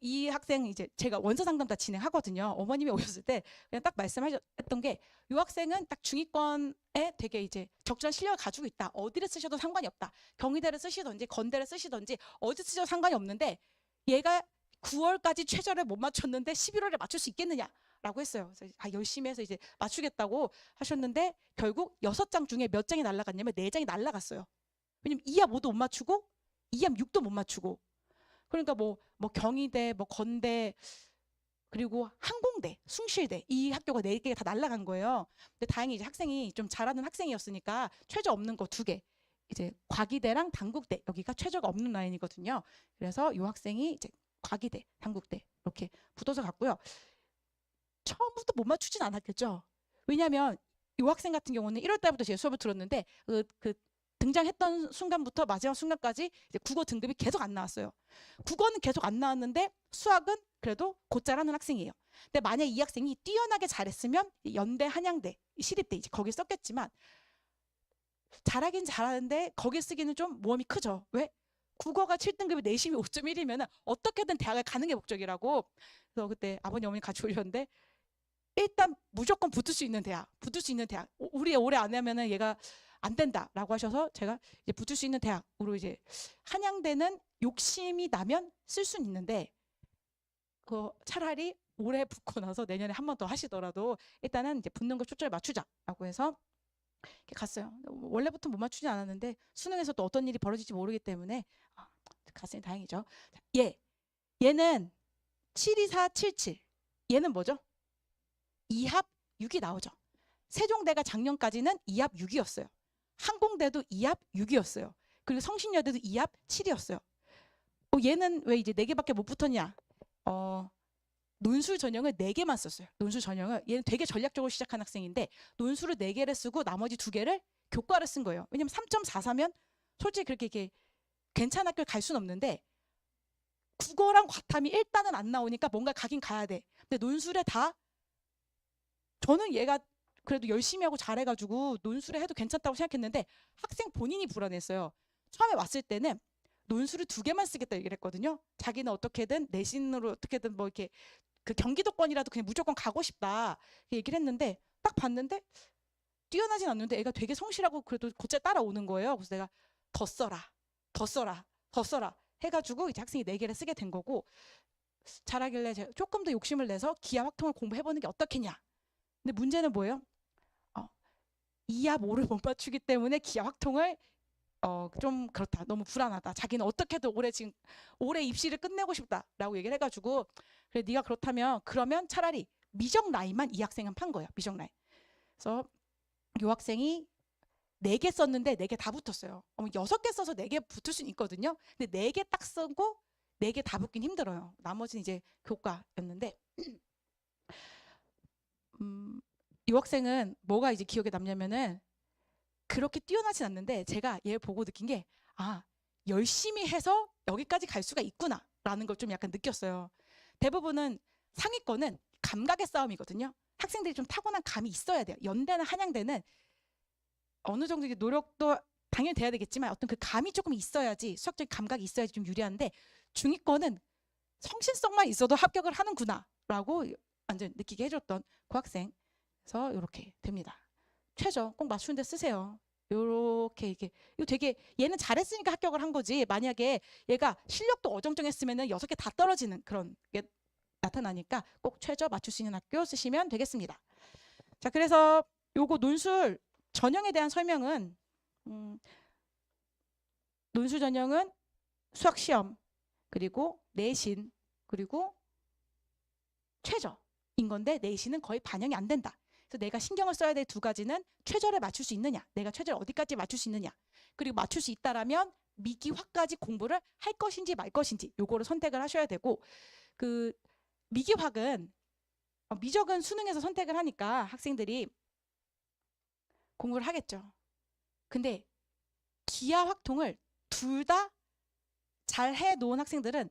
이 학생 이제 제가 원서 상담 다 진행하거든요. 어머님이 오셨을 때 그냥 딱 말씀하셨던 게, 이 학생은 딱 중위권에 되게 이제 적절한 실력을 가지고 있다. 어디를 쓰셔도 상관이 없다. 경희대를 쓰시든지 건대를 쓰시든지 어디 쓰셔도 상관이 없는데 얘가 9월까지 최저를 못 맞췄는데 11월에 맞출 수 있겠느냐라고 했어요. 그래서 열심히 해서 이제 맞추겠다고 하셨는데 결국 6장 중에 몇 장이 날라갔냐면 4장이 날라갔어요. 왜냐면 2합 5도 못 맞추고 2합 6도 못 맞추고. 그러니까 뭐 경희대, 뭐 건대, 그리고 항공대, 숭실대 이 학교가 4개가 다 날라간 거예요. 근데 다행히 이제 학생이 좀 잘하는 학생이었으니까 최저 없는 거 2개. 이제 과기대랑 단국대 여기가 최저가 없는 라인이거든요. 그래서 이 학생이 이제 과기대, 단국대 이렇게 붙어서 갔고요. 처음부터 못 맞추진 않았겠죠. 왜냐하면 이 학생 같은 경우는 1월 달부터 제 수업을 들었는데 그 등장했던 순간부터 마지막 순간까지 이제 국어 등급이 계속 안 나왔어요. 국어는 계속 안 나왔는데 수학은 그래도 곧잘 하는 학생이에요. 근데 만약 이 학생이 뛰어나게 잘했으면 연대, 한양대, 시립대 이제 거기 썼겠지만 잘하긴 잘하는데 거기 쓰기는 좀 모험이 크죠. 왜? 국어가 7등급이 내심이 5.1이면 어떻게든 대학을 가는 게 목적이라고. 그래서 그때 아버님 어머니 같이 올렸는데 일단 무조건 붙을 수 있는 대학, 우리 올해 안 하면은 얘가 안 된다라고 하셔서 제가 이제 붙을 수 있는 대학으로 이제 한양대는 욕심이 나면 쓸 수는 있는데 그 차라리 올해 붙고 나서 내년에 한 번 더 하시더라도 일단은 이제 붙는 걸 초점을 맞추자라고 해서 이렇게 갔어요. 원래부터 못 맞추지 않았는데 수능에서 또 어떤 일이 벌어질지 모르기 때문에 갔으니 다행이죠. 얘는 72477. 얘는 뭐죠? 2합 6이 나오죠. 세종대가 작년까지는 2합 6이었어요. 항공대도 2합 6이었어요. 그리고 성신여대도 2합 7이었어요. 얘는 왜 이제 4개밖에 못 붙었냐? 논술 전형을 4개만 썼어요. 논술 전형을. 얘는 되게 전략적으로 시작한 학생인데 논술을 4개를 쓰고 나머지 2개를 교과를 쓴 거예요. 왜냐면 3.44면 솔직히 그렇게 이렇게 괜찮은 학교를 갈 수는 없는데 국어랑 과탐이 일단은 안 나오니까 뭔가 가긴 가야 돼. 근데 논술에 다 저는 얘가 그래도 열심히 하고 잘해가지고 논술에 해도 괜찮다고 생각했는데 학생 본인이 불안했어요. 처음에 왔을 때는 논술을 2개만 쓰겠다 얘기를 했거든요. 자기는 어떻게든 내신으로 어떻게든 뭐 이렇게 그 경기도권이라도 그냥 무조건 가고 싶다 얘기를 했는데 딱 봤는데 뛰어나진 않는데 애가 되게 성실하고 그래도 곧잘 따라오는 거예요. 그래서 내가 더 써라 해가지고 이제 학생이 4개를 쓰게 된 거고 잘하길래 제가 조금 더 욕심을 내서 기하 확통을 공부해보는 게 어떻겠냐. 근데 문제는 뭐예요? 2합 5를 못 맞추기 때문에 기하 확통을 좀 그렇다. 너무 불안하다. 자기는 어떻게든 올해 입시를 끝내고 싶다라고 얘기를 해가지고 그래 네가 그렇다면 그러면 차라리 미적 라인만 이 학생은 판 거예요. 미적 라인. 그래서 이 학생이 4개 썼는데 4개 다 붙었어요. 6개 써서 4개 붙을 수는 있거든요. 근데 4개 딱 쓰고 4개 다 붙긴 힘들어요. 나머지는 이제 교과였는데 이 학생은 뭐가 이제 기억에 남냐면은 그렇게 뛰어나진 않는데 제가 얘 보고 느낀 게 열심히 해서 여기까지 갈 수가 있구나 라는 걸 좀 약간 느꼈어요. 대부분은 상위권은 감각의 싸움이거든요. 학생들이 좀 타고난 감이 있어야 돼요. 연대나 한양대는 어느 정도 노력도 당연히 돼야 되겠지만 어떤 그 감이 조금 있어야지 수학적인 감각이 있어야지 좀 유리한데 중위권은 성실성만 있어도 합격을 하는구나 라고 완전 느끼게 해줬던 그 학생. 그래서 이렇게 됩니다. 최저 꼭 맞추는데 쓰세요. 요렇게 이게 이거 되게 얘는 잘했으니까 합격을 한 거지. 만약에 얘가 실력도 어정쩡했으면은 6개 다 떨어지는 그런 게 나타나니까 꼭 최저 맞출 수 있는 학교 쓰시면 되겠습니다. 자, 그래서 요거 논술 전형에 대한 설명은 논술 전형은 수학 시험 그리고 내신 그리고 최저인 건데 내신은 거의 반영이 안 된다. 그래서 내가 신경을 써야 될 2가지는 최저를 맞출 수 있느냐, 내가 최저를 어디까지 맞출 수 있느냐, 그리고 맞출 수 있다라면 미기화까지 공부를 할 것인지 말 것인지 요거를 선택을 하셔야 되고 그 미기화는 미적은 수능에서 선택을 하니까 학생들이 공부를 하겠죠. 근데 기하 확통을 둘 다 잘 해놓은 학생들은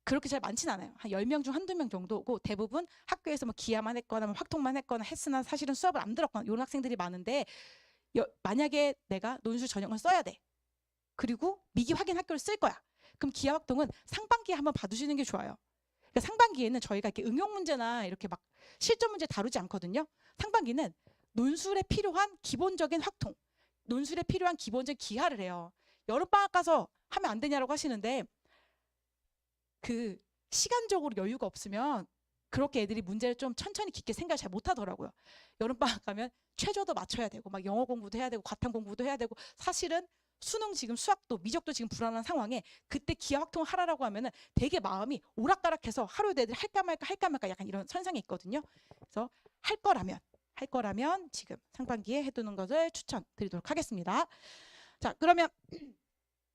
그렇게 잘 많진 않아요. 한 10명 중 1~2명 정도고 대부분 학교에서 뭐 기하만 했거나 뭐 확통만 했거나 했으나 사실은 수업을 안 들었거나 이런 학생들이 많은데 만약에 내가 논술 전형을 써야 돼. 그리고 미기 확인 학교를 쓸 거야. 그럼 기하 확통은 상반기에 한번 봐두시는 게 좋아요. 그러니까 상반기에는 저희가 이렇게 응용 문제나 이렇게 막 실전 문제 다루지 않거든요. 상반기는 논술에 필요한 기본적인 확통, 논술에 필요한 기본적인 기하를 해요. 여름방학 가서 하면 안 되냐라고 하시는데 그 시간적으로 여유가 없으면 그렇게 애들이 문제를 좀 천천히 깊게 생각을 잘 못하더라고요. 여름방학 가면 최저도 맞춰야 되고 막 영어 공부도 해야 되고 과탐 공부도 해야 되고 사실은 수능 지금 수학도 미적도 지금 불안한 상황에 그때 기하 확통을 하라고 하면은 되게 마음이 오락가락해서 하루에도 애들이 할까 말까 약간 이런 선상에 있거든요. 그래서 할 거라면 지금 상반기에 해두는 것을 추천드리도록 하겠습니다. 자, 그러면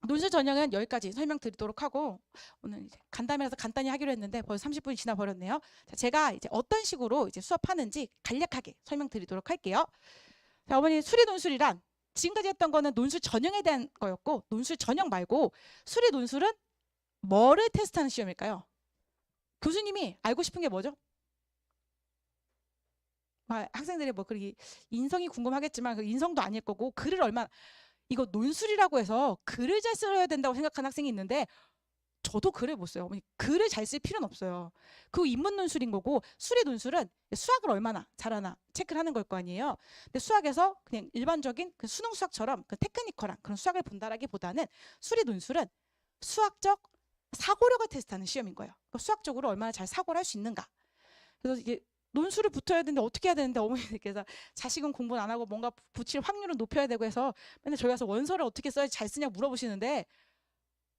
논술 전형은 여기까지 설명드리도록 하고 오늘 이제 간담회라서 간단히 하기로 했는데 벌써 30분이 지나 버렸네요. 자, 제가 이제 어떤 식으로 이제 수업하는지 간략하게 설명드리도록 할게요. 자, 어머니 수리 논술이란 지금까지 했던 거는 논술 전형에 대한 거였고, 논술 전형 말고 수리 논술은 뭐를 테스트하는 시험일까요? 교수님이 알고 싶은 게 뭐죠? 학생들이 뭐 그렇게 인성이 궁금하겠지만 그 인성도 아닐 거고, 글을 얼마나, 이거 논술이라고 해서 글을 잘 써야 된다고 생각하는 학생이 있는데, 저도 글을 못 써요. 글을 잘 쓸 필요는 없어요. 그 인문 논술인 거고, 수리 논술은 수학을 얼마나 잘하나 체크를 하는 걸 거 아니에요. 근데 수학에서 그냥 일반적인 그 수능 수학처럼 그 테크니컬한 그런 수학을 본다라기보다는, 수리 논술은 수학적 사고력을 테스트하는 시험인 거예요. 그러니까 수학적으로 얼마나 잘 사고를 할 수 있는가. 그래서 이게 논술을 붙어야 되는데 어떻게 해야 되는데, 어머니께서 자식은 공부는 안 하고 뭔가 붙일 확률을 높여야 되고 해서 맨날 저희 와서 원서를 어떻게 써야지 잘 쓰냐고 물어보시는데,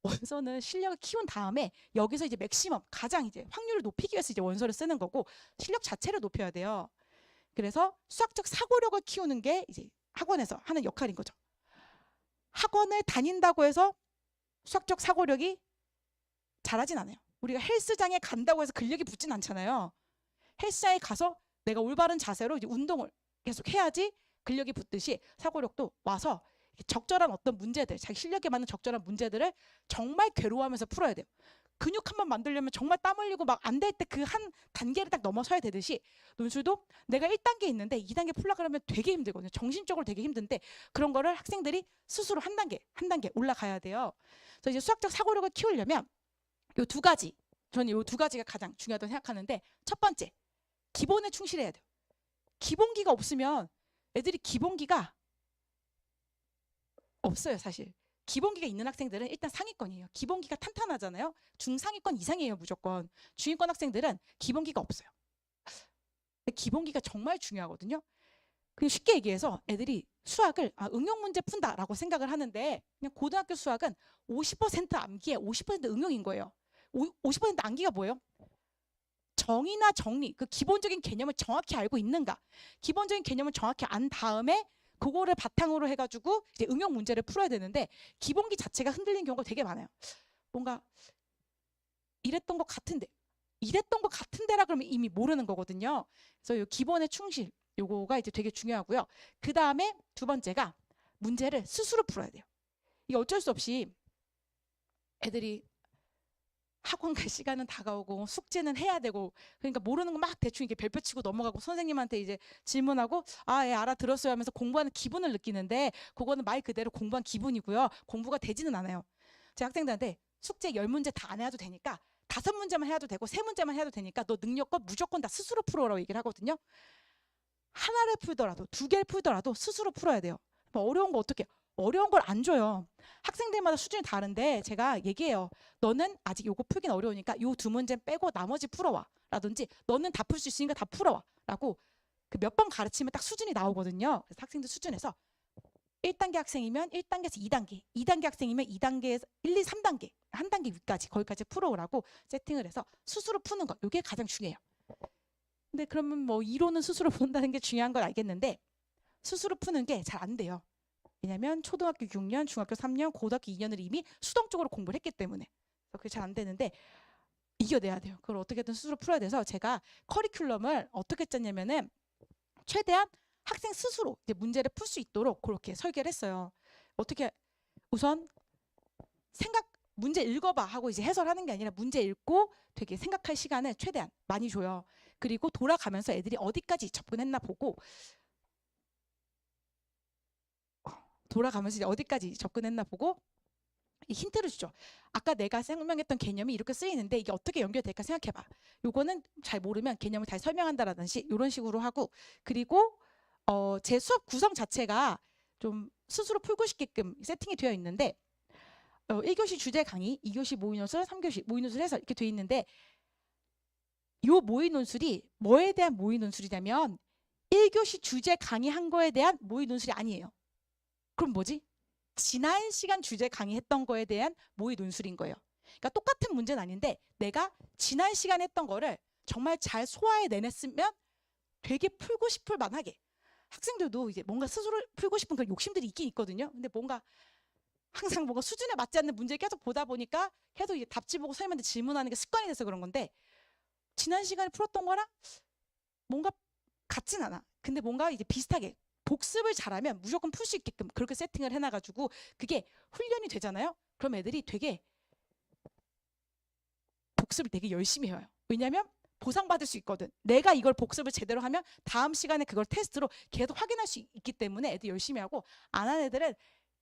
원서는 실력을 키운 다음에 여기서 이제 맥시멈, 가장 이제 확률을 높이기 위해서 이제 원서를 쓰는 거고, 실력 자체를 높여야 돼요. 그래서 수학적 사고력을 키우는 게 이제 학원에서 하는 역할인 거죠. 학원을 다닌다고 해서 수학적 사고력이 잘하진 않아요. 우리가 헬스장에 간다고 해서 근력이 붙진 않잖아요. 헬스장에 가서 내가 올바른 자세로 이제 운동을 계속 해야지 근력이 붙듯이 사고력도 와서 적절한 어떤 문제들, 자기 실력에 맞는 적절한 문제들을 정말 괴로워하면서 풀어야 돼요. 근육 한번 만들려면 정말 땀 흘리고 막 안 될 때 그 한 단계를 딱 넘어서야 되듯이, 논술도 내가 1단계 있는데 2단계 풀려고 하면 되게 힘들거든요. 정신적으로 되게 힘든데, 그런 거를 학생들이 스스로 한 단계 올라가야 돼요. 그래서 이제 수학적 사고력을 키우려면 요 두 가지, 저는 요 두 가지가 가장 중요하다고 생각하는데, 첫 번째, 기본에 충실해야 돼요. 기본기가 없으면 애들이 기본기가 없어요, 사실. 기본기가 있는 학생들은 일단 상위권이에요. 기본기가 탄탄하잖아요. 중상위권 이상이에요, 무조건. 중위권 학생들은 기본기가 없어요. 기본기가 정말 중요하거든요. 그냥 쉽게 얘기해서 애들이 수학을 응용 문제 푼다라고 생각을 하는데, 그냥 고등학교 수학은 50% 암기에 50% 응용인 거예요. 50% 암기가 뭐예요? 정의나 정리, 그 기본적인 개념을 정확히 알고 있는가. 기본적인 개념을 정확히 안 다음에 그거를 바탕으로 해가지고 이제 응용 문제를 풀어야 되는데, 기본기 자체가 흔들리는 경우가 되게 많아요. 뭔가 이랬던 것 같은데라 그러면 이미 모르는 거거든요. 그래서 이 기본의 충실, 요거가 이제 되게 중요하고요. 그 다음에 두 번째가 문제를 스스로 풀어야 돼요. 이게 어쩔 수 없이 애들이 학원 갈 시간은 다가오고 숙제는 해야 되고, 그러니까 모르는 거 막 대충 이렇게 별표 치고 넘어가고, 선생님한테 이제 질문하고 예, 알아들었어요 하면서 공부하는 기분을 느끼는데, 그거는 말 그대로 공부한 기분이고요. 공부가 되지는 않아요. 제 학생들한테 숙제 10문제 다 안 해도 되니까 5문제만 해도 되고 3문제만 해도 되니까 너 능력껏 무조건 다 스스로 풀어라고 얘기를 하거든요. 하나를 풀더라도 2개를 풀더라도 스스로 풀어야 돼요. 뭐 어려운 거 어떻게, 어려운 걸 안 줘요. 학생들마다 수준이 다른데 제가 얘기해요. 너는 아직 요거 풀긴 어려우니까 요 2문제 빼고 나머지 풀어와 라든지, 너는 다 풀 수 있으니까 다 풀어와 라고 그 몇 번 가르치면 딱 수준이 나오거든요. 그래서 학생들 수준에서 1단계 학생이면 1단계에서 2단계, 2단계 학생이면 2단계에서 1, 2, 3단계, 한 단계 위까지 거기까지 풀어오라고 세팅을 해서 스스로 푸는 거, 이게 가장 중요해요. 근데 그러면 뭐 이론은 스스로 푼다는 게 중요한 걸 알겠는데, 스스로 푸는 게 잘 안 돼요. 왜냐면 초등학교 6년, 중학교 3년, 고등학교 2년을 이미 수동적으로 공부를 했기 때문에 그게 잘 안 되는데, 이겨내야 돼요. 그걸 어떻게든 스스로 풀어야 돼서 제가 커리큘럼을 어떻게 짰냐면은, 최대한 학생 스스로 이제 문제를 풀 수 있도록 그렇게 설계를 했어요. 어떻게, 우선 문제 읽어봐 하고 이제 해설하는 게 아니라, 문제 읽고 되게 생각할 시간을 최대한 많이 줘요. 그리고 돌아가면서 애들이 어디까지 접근했나 보고, 힌트를 주죠. 아까 내가 설명했던 개념이 이렇게 쓰이는데 이게 어떻게 연결될까 생각해봐. 요거는 잘 모르면 개념을 다시 설명한다라든지 이런 식으로 하고, 그리고 제 수업 구성 자체가 좀 스스로 풀고 싶게끔 세팅이 되어 있는데, 1교시 주제 강의, 2교시 모의 논술, 3교시 모의 논술 해서 이렇게 되어 있는데, 요 모의 논술이 뭐에 대한 모의 논술이냐면 1교시 주제 강의한 거에 대한 모의 논술이 아니에요. 그럼 뭐지? 지난 시간 주제 강의했던 거에 대한 모의 논술인 거예요. 그러니까 똑같은 문제는 아닌데, 내가 지난 시간에 했던 거를 정말 잘 소화해 내냈으면 되게 풀고 싶을 만하게, 학생들도 이제 뭔가 스스로 풀고 싶은 그런 욕심들이 있긴 있거든요. 근데 뭔가 항상 뭔가 수준에 맞지 않는 문제를 계속 보다 보니까 계속 이제 답지 보고 선생님한테 질문하는 게 습관이 돼서 그런 건데, 지난 시간에 풀었던 거랑 뭔가 같진 않아. 근데 뭔가 이제 비슷하게 복습을 잘하면 무조건 풀 수 있게끔 그렇게 세팅을 해놔가지고 그게 훈련이 되잖아요. 그럼 애들이 되게 복습을 되게 열심히 해요. 왜냐하면 보상받을 수 있거든. 내가 이걸 복습을 제대로 하면 다음 시간에 그걸 테스트로 계속 확인할 수 있기 때문에 애들이 열심히 하고, 안 하는 애들은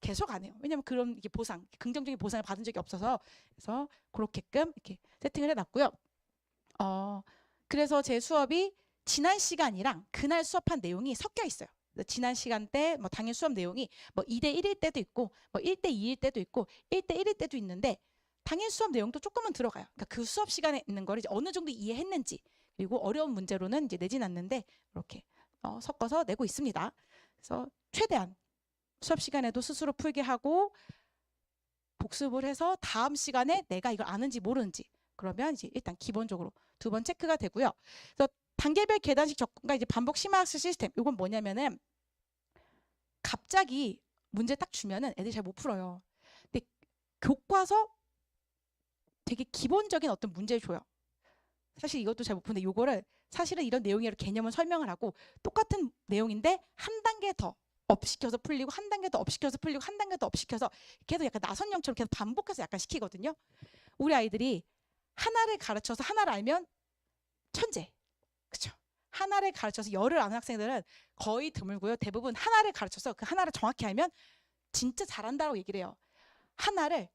계속 안 해요. 왜냐면 그런 이게 보상, 긍정적인 보상을 받은 적이 없어서. 그래서 그렇게끔 이렇게 세팅을 해놨고요. 그래서 제 수업이 지난 시간이랑 그날 수업한 내용이 섞여 있어요. 지난 시간 때 뭐 당일 수업 내용이 뭐 2대1일 때도 있고 뭐 1대2일 때도 있고 1대1일 때도 있는데, 당일 수업 내용도 조금은 들어가요. 그러니까 그 수업 시간에 있는 거를 이제 어느 정도 이해했는지, 그리고 어려운 문제로는 이제 내진 않는데 이렇게 섞어서 내고 있습니다. 그래서 최대한 수업 시간에도 스스로 풀게 하고 복습을 해서 다음 시간에 내가 이걸 아는지 모르는지, 그러면 이제 일단 기본적으로 2번 체크가 되고요. 그래서 단계별 계단식 접근과 이제 반복 심화학습 시스템, 이건 뭐냐면은 갑자기 문제 딱 주면은 애들이 잘 못 풀어요. 근데 교과서 되게 기본적인 어떤 문제를 줘요. 사실 이것도 잘 못 푸는데, 요거를 사실은 이런 내용이라 개념을 설명을 하고 똑같은 내용인데 한 단계 더 업시켜서 풀리고 한 단계 더 업시켜서 풀리고 한 단계 더 업시켜서 계속 약간 나선형처럼 계속 반복해서 약간 시키거든요. 우리 아이들이 하나를 가르쳐서 하나를 알면 천재. 그렇죠? 하나를 가르쳐서 열을 아는 학생들은 거의 드물고요. 대부분 하나를 가르쳐서 그 하나를 정확히 알면 진짜 잘한다고 얘기를 해요. 하나를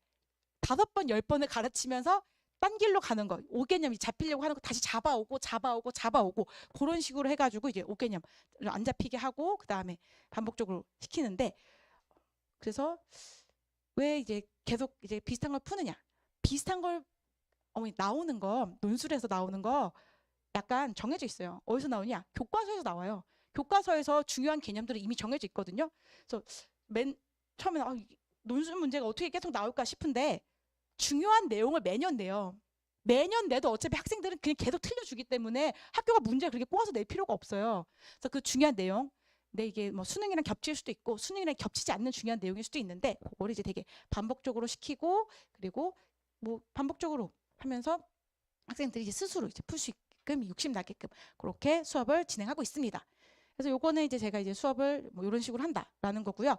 5번, 10번을 가르치면서 딴 길로 가는 거, 5개념이 잡히려고 하는 거 다시 잡아오고 그런 식으로 해가지고 이제 5개념을 안 잡히게 하고 그 다음에 반복적으로 시키는데, 그래서 왜 이제 계속 이제 비슷한 걸 푸느냐? 비슷한 걸 나오는 거, 논술에서 나오는 거 약간 정해져 있어요. 어디서 나오냐? 교과서에서 나와요. 교과서에서 중요한 개념들이 이미 정해져 있거든요. 그래서 맨 처음에는 논술 문제가 어떻게 계속 나올까 싶은데, 중요한 내용을 매년 내요. 매년 내도 어차피 학생들은 그냥 계속 틀려주기 때문에 학교가 문제를 그렇게 꼬아서 낼 필요가 없어요. 그래서 그 중요한 내용, 근데 이게 뭐 수능이랑 겹칠 수도 있고 수능이랑 겹치지 않는 중요한 내용일 수도 있는데, 그거를 이제 되게 반복적으로 시키고, 그리고 뭐 반복적으로 하면서 학생들이 이제 스스로 이제 풀 수 있게끔, 욕심 나게끔 그렇게 수업을 진행하고 있습니다. 그래서 요거는 이제 제가 이제 수업을 뭐 이런 식으로 한다라는 거고요.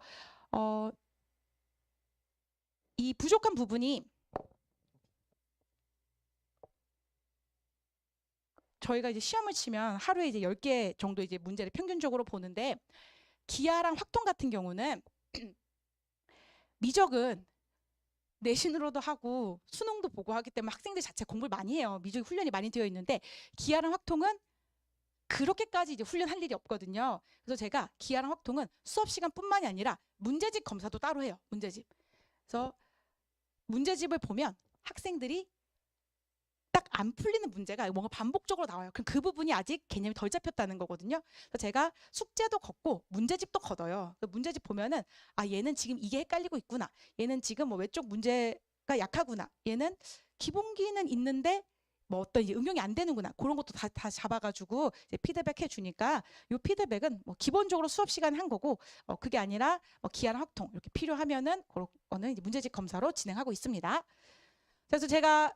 이 부족한 부분이 저희가 이제 시험을 치면 하루에 이제 10개 정도 이제 문제를 평균적으로 보는데, 기하랑 확통 같은 경우는 미적은 내신으로도 하고 수능도 보고 하기 때문에 학생들 자체 공부를 많이 해요. 미적이 훈련이 많이 되어 있는데, 기하랑 확통은 그렇게까지 이제 훈련할 일이 없거든요. 그래서 제가 기하랑 확통은 수업 시간뿐만이 아니라 문제집 검사도 따로 해요. 문제집. 그래서 문제집을 보면 학생들이 딱 안 풀리는 문제가 뭔가 반복적으로 나와요. 그럼 그 부분이 아직 개념이 덜 잡혔다는 거거든요. 그래서 제가 숙제도 걷고 문제집도 걷어요. 문제집 보면은 얘는 지금 이게 헷갈리고 있구나. 얘는 지금 뭐 외쪽 문제가 약하구나. 얘는 기본기는 있는데 뭐 어떤 이제 응용이 안 되는구나. 그런 것도 다 잡아가지고 이제 피드백 해주니까, 요 피드백은 뭐 기본적으로 수업 시간에 한 거고, 그게 아니라 기하랑 확통 이렇게 필요하면은 그거는 이제 문제집 검사로 진행하고 있습니다. 그래서 제가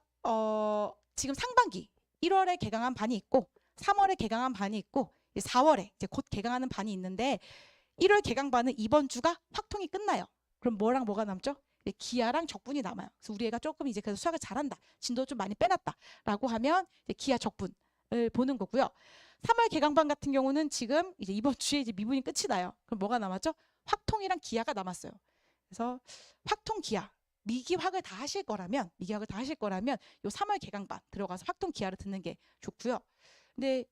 지금 상반기 1월에 개강한 반이 있고 3월에 개강한 반이 있고 4월에 이제 곧 개강하는 반이 있는데, 1월 개강 반은 이번 주가 확통이 끝나요. 그럼 뭐랑 뭐가 남죠? 기하랑 적분이 남아요. 그래서 우리 애가 조금 이제 그래서 수학을 잘한다, 진도 좀 많이 빼놨다라고 하면 이제 기하 적분을 보는 거고요. 3월 개강반 같은 경우는 지금 이제 이번 주에 이제 미분이 끝이 나요. 그럼 뭐가 남았죠? 확통이랑 기하가 남았어요. 그래서 확통, 기하, 미기학을 다 하실 거라면 요 3월 개강반 들어가서 확통, 기하를 듣는 게 좋고요. 근데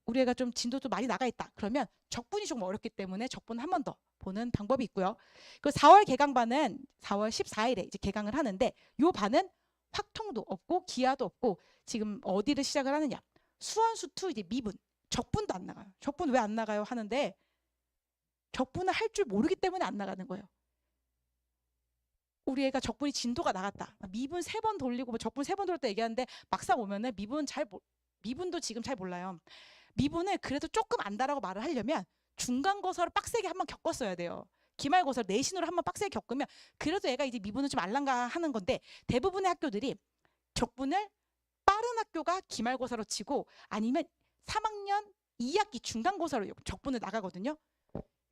우리 애가 좀 진도도 많이 나가 있다 그러면 적분이 조금 어렵기 때문에 적분 한 번 더 보는 방법이 있고요. 그 4월 개강반은 4월 14일에 이제 개강을 하는데, 요 반은 확통도 없고 기하도 없고 지금 어디를 시작을 하느냐? 수원수투 이제 미분, 적분도 안 나가요. 적분 왜 안 나가요? 하는데 적분을 할 줄 모르기 때문에 안 나가는 거예요. 우리 애가 적분이 진도가 나갔다, 미분 3번 돌리고 뭐 적분 3번 돌렸다 얘기하는데, 막상 오면은 미분도 지금 잘 몰라요. 미분을 그래도 조금 안다라고 말을 하려면 중간고사를 빡세게 한번 겪었어야 돼요. 기말고사 내신으로 한번 빡세게 겪으면 그래도 애가 이제 미분을 좀 알란가 하는 건데, 대부분의 학교들이 적분을 빠른 학교가 기말고사로 치고 아니면 3학년 2학기 중간고사로 적분을 나가거든요.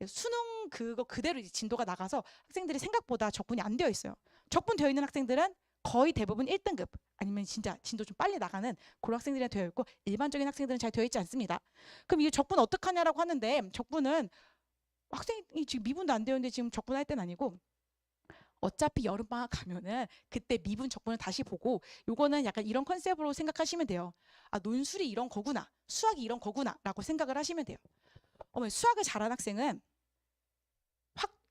수능 그거 그대로 이제 진도가 나가서 학생들이 생각보다 적분이 안 되어 있어요. 적분 되어 있는 학생들은 거의 대부분 1등급 아니면 진짜 진도 좀 빨리 나가는 그런 학생들이 되어 있고 일반적인 학생들은 잘 되어 있지 않습니다. 그럼 이 적분 어떡하냐라고 하는데 적분은 학생이 지금 미분도 안 되었는데 지금 적분할 때는 아니고 어차피 여름방학 가면은 그때 미분 적분을 다시 보고 요거는 약간 이런 컨셉으로 생각하시면 돼요. 아, 논술이 이런 거구나. 수학이 이런 거구나 라고 생각을 하시면 돼요. 수학을 잘하는 학생은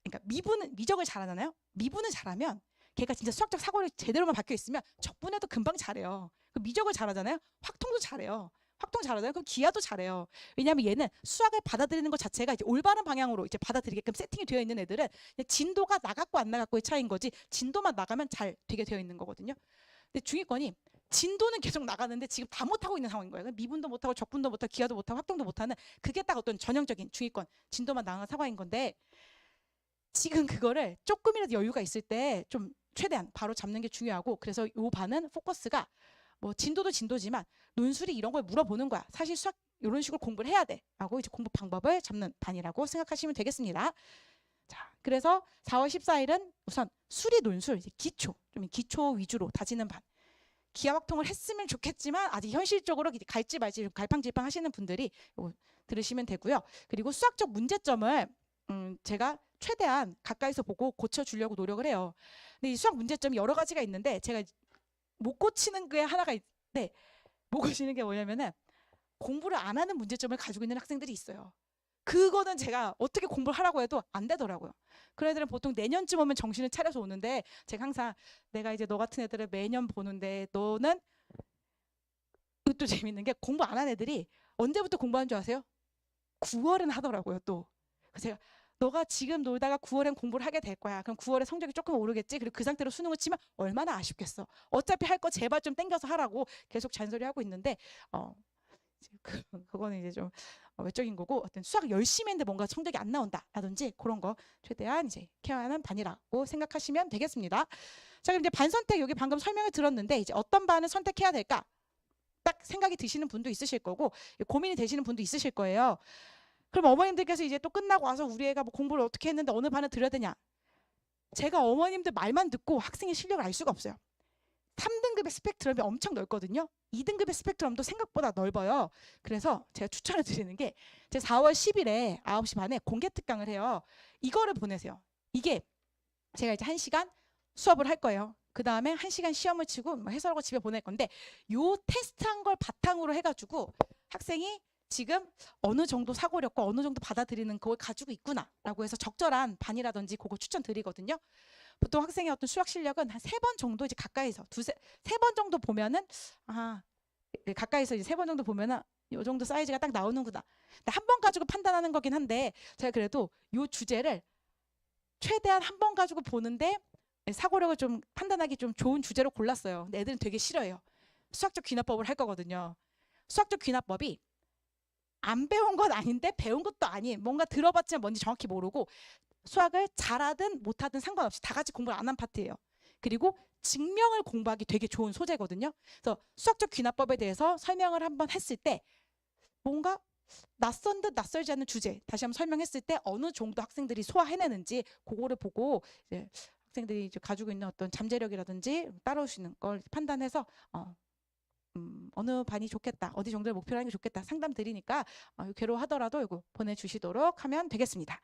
그러니까 미적을 잘하잖아요. 미분을 잘하면 걔가 진짜 수학적 사고를 제대로만 박혀 있으면 적분에도 금방 잘해요. 미적을 잘하잖아요. 확통도 잘해요. 확통 잘하잖아요. 그럼 기하도 잘해요. 왜냐하면 얘는 수학을 받아들이는 것 자체가 이제 올바른 방향으로 이제 받아들이게끔 세팅이 되어 있는 애들은 진도가 나갔고 안 나갔고의 차이인 거지 진도만 나가면 잘 되게 되어 있는 거거든요. 근데 중위권이 진도는 계속 나가는데 지금 다 못하고 있는 상황인 거예요. 미분도 못하고 적분도 못하고 기하도 못하고 확통도 못하는 그게 딱 어떤 전형적인 중위권 진도만 나가는 상황인 건데 지금 그거를 조금이라도 여유가 있을 때 좀 최대한 바로 잡는 게 중요하고 그래서 요 반은 포커스가 뭐 진도도 진도지만 논술이 이런 걸 물어보는 거야. 사실 수학 이런 식으로 공부를 해야 돼 라고 이제 공부 방법을 잡는 반이라고 생각하시면 되겠습니다. 자, 그래서 4월 14일은 우선 수리 논술 이제 기초 좀 기초 위주로 다지는 반. 기하확통을 했으면 좋겠지만 아직 현실적으로 갈지 말지 갈팡질팡 하시는 분들이 들으시면 되고요. 그리고 수학적 문제점을 제가 최대한 가까이서 보고 고쳐주려고 노력을 해요. 근데 이 수학 문제점이 여러 가지가 있는데 제가 못 고치는 게 하나가 있는데 못 고치는 게 뭐냐면은 공부를 안 하는 문제점을 가지고 있는 학생들이 있어요. 그거는 제가 어떻게 공부를 하라고 해도 안 되더라고요. 그런 애들은 보통 내년쯤 오면 정신을 차려서 오는데 제가 항상 내가 이제 너 같은 애들을 매년 보는데 너는 또 재밌는 게 공부 안 한 애들이 언제부터 공부하는 줄 아세요? 9월은 하더라고요 또. 그래서 제가 너가 지금 놀다가 9월엔 공부를 하게 될 거야. 그럼 9월에 성적이 조금 오르겠지. 그리고 그 상태로 수능을 치면 얼마나 아쉽겠어. 어차피 할 거 제발 좀 땡겨서 하라고 계속 잔소리하고 있는데 그거는 이제 좀 외적인 거고 어떤 수학 열심히 했는데 뭔가 성적이 안 나온다라든지 그런 거 최대한 이제 케어하는 반이라고 생각하시면 되겠습니다. 자, 그럼 이제 반 선택 여기 방금 설명을 들었는데 이제 어떤 반을 선택해야 될까? 딱 생각이 드시는 분도 있으실 거고 고민이 되시는 분도 있으실 거예요. 그럼 어머님들께서 이제 또 끝나고 와서 우리 애가 뭐 공부를 어떻게 했는데 어느 반을 들어야 되냐? 제가 어머님들 말만 듣고 학생의 실력을 알 수가 없어요. 3등급의 스펙트럼이 엄청 넓거든요. 2등급의 스펙트럼도 생각보다 넓어요. 그래서 제가 추천을 드리는 게 제가 4월 10일에 9시 반에 공개 특강을 해요. 이거를 보내세요. 이게 제가 이제 1시간 수업을 할 거예요. 그 다음에 1시간 시험을 치고 뭐 해설하고 집에 보낼 건데 요 테스트한 걸 바탕으로 해가지고 학생이 지금 어느 정도 사고력과 어느 정도 받아들이는 그걸 가지고 있구나라고 해서 적절한 반이라든지 그거 추천드리거든요. 보통 학생의 어떤 수학 실력은 한 3번 정도 이제 가까이서 세 번 정도 보면은 가까이서 이제 3번 정도 보면은 요 정도 사이즈가 딱 나오는구나. 근데 한 번 가지고 판단하는 거긴 한데 제가 그래도 요 주제를 최대한 한 번 가지고 보는데 사고력을 좀 판단하기 좀 좋은 주제로 골랐어요. 근데 애들은 되게 싫어해요. 수학적 귀납법을 할 거거든요. 수학적 귀납법이 안 배운 건 아닌데 배운 것도 아닌 뭔가 들어봤지만 뭔지 정확히 모르고 수학을 잘하든 못하든 상관없이 다 같이 공부를 안 한 파트예요. 그리고 증명을 공부하기 되게 좋은 소재거든요. 그래서 수학적 귀납법에 대해서 설명을 한번 했을 때 뭔가 낯선 듯 낯설지 않는 주제 다시 한번 설명했을 때 어느 정도 학생들이 소화해내는지 그거를 보고 이제 학생들이 이제 가지고 있는 어떤 잠재력이라든지 따라올 수 있는 걸 판단해서 어느 반이 좋겠다, 어디 정도를 목표로 하는 게 좋겠다 상담 드리니까 괴로워하더라도 이거 보내주시도록 하면 되겠습니다.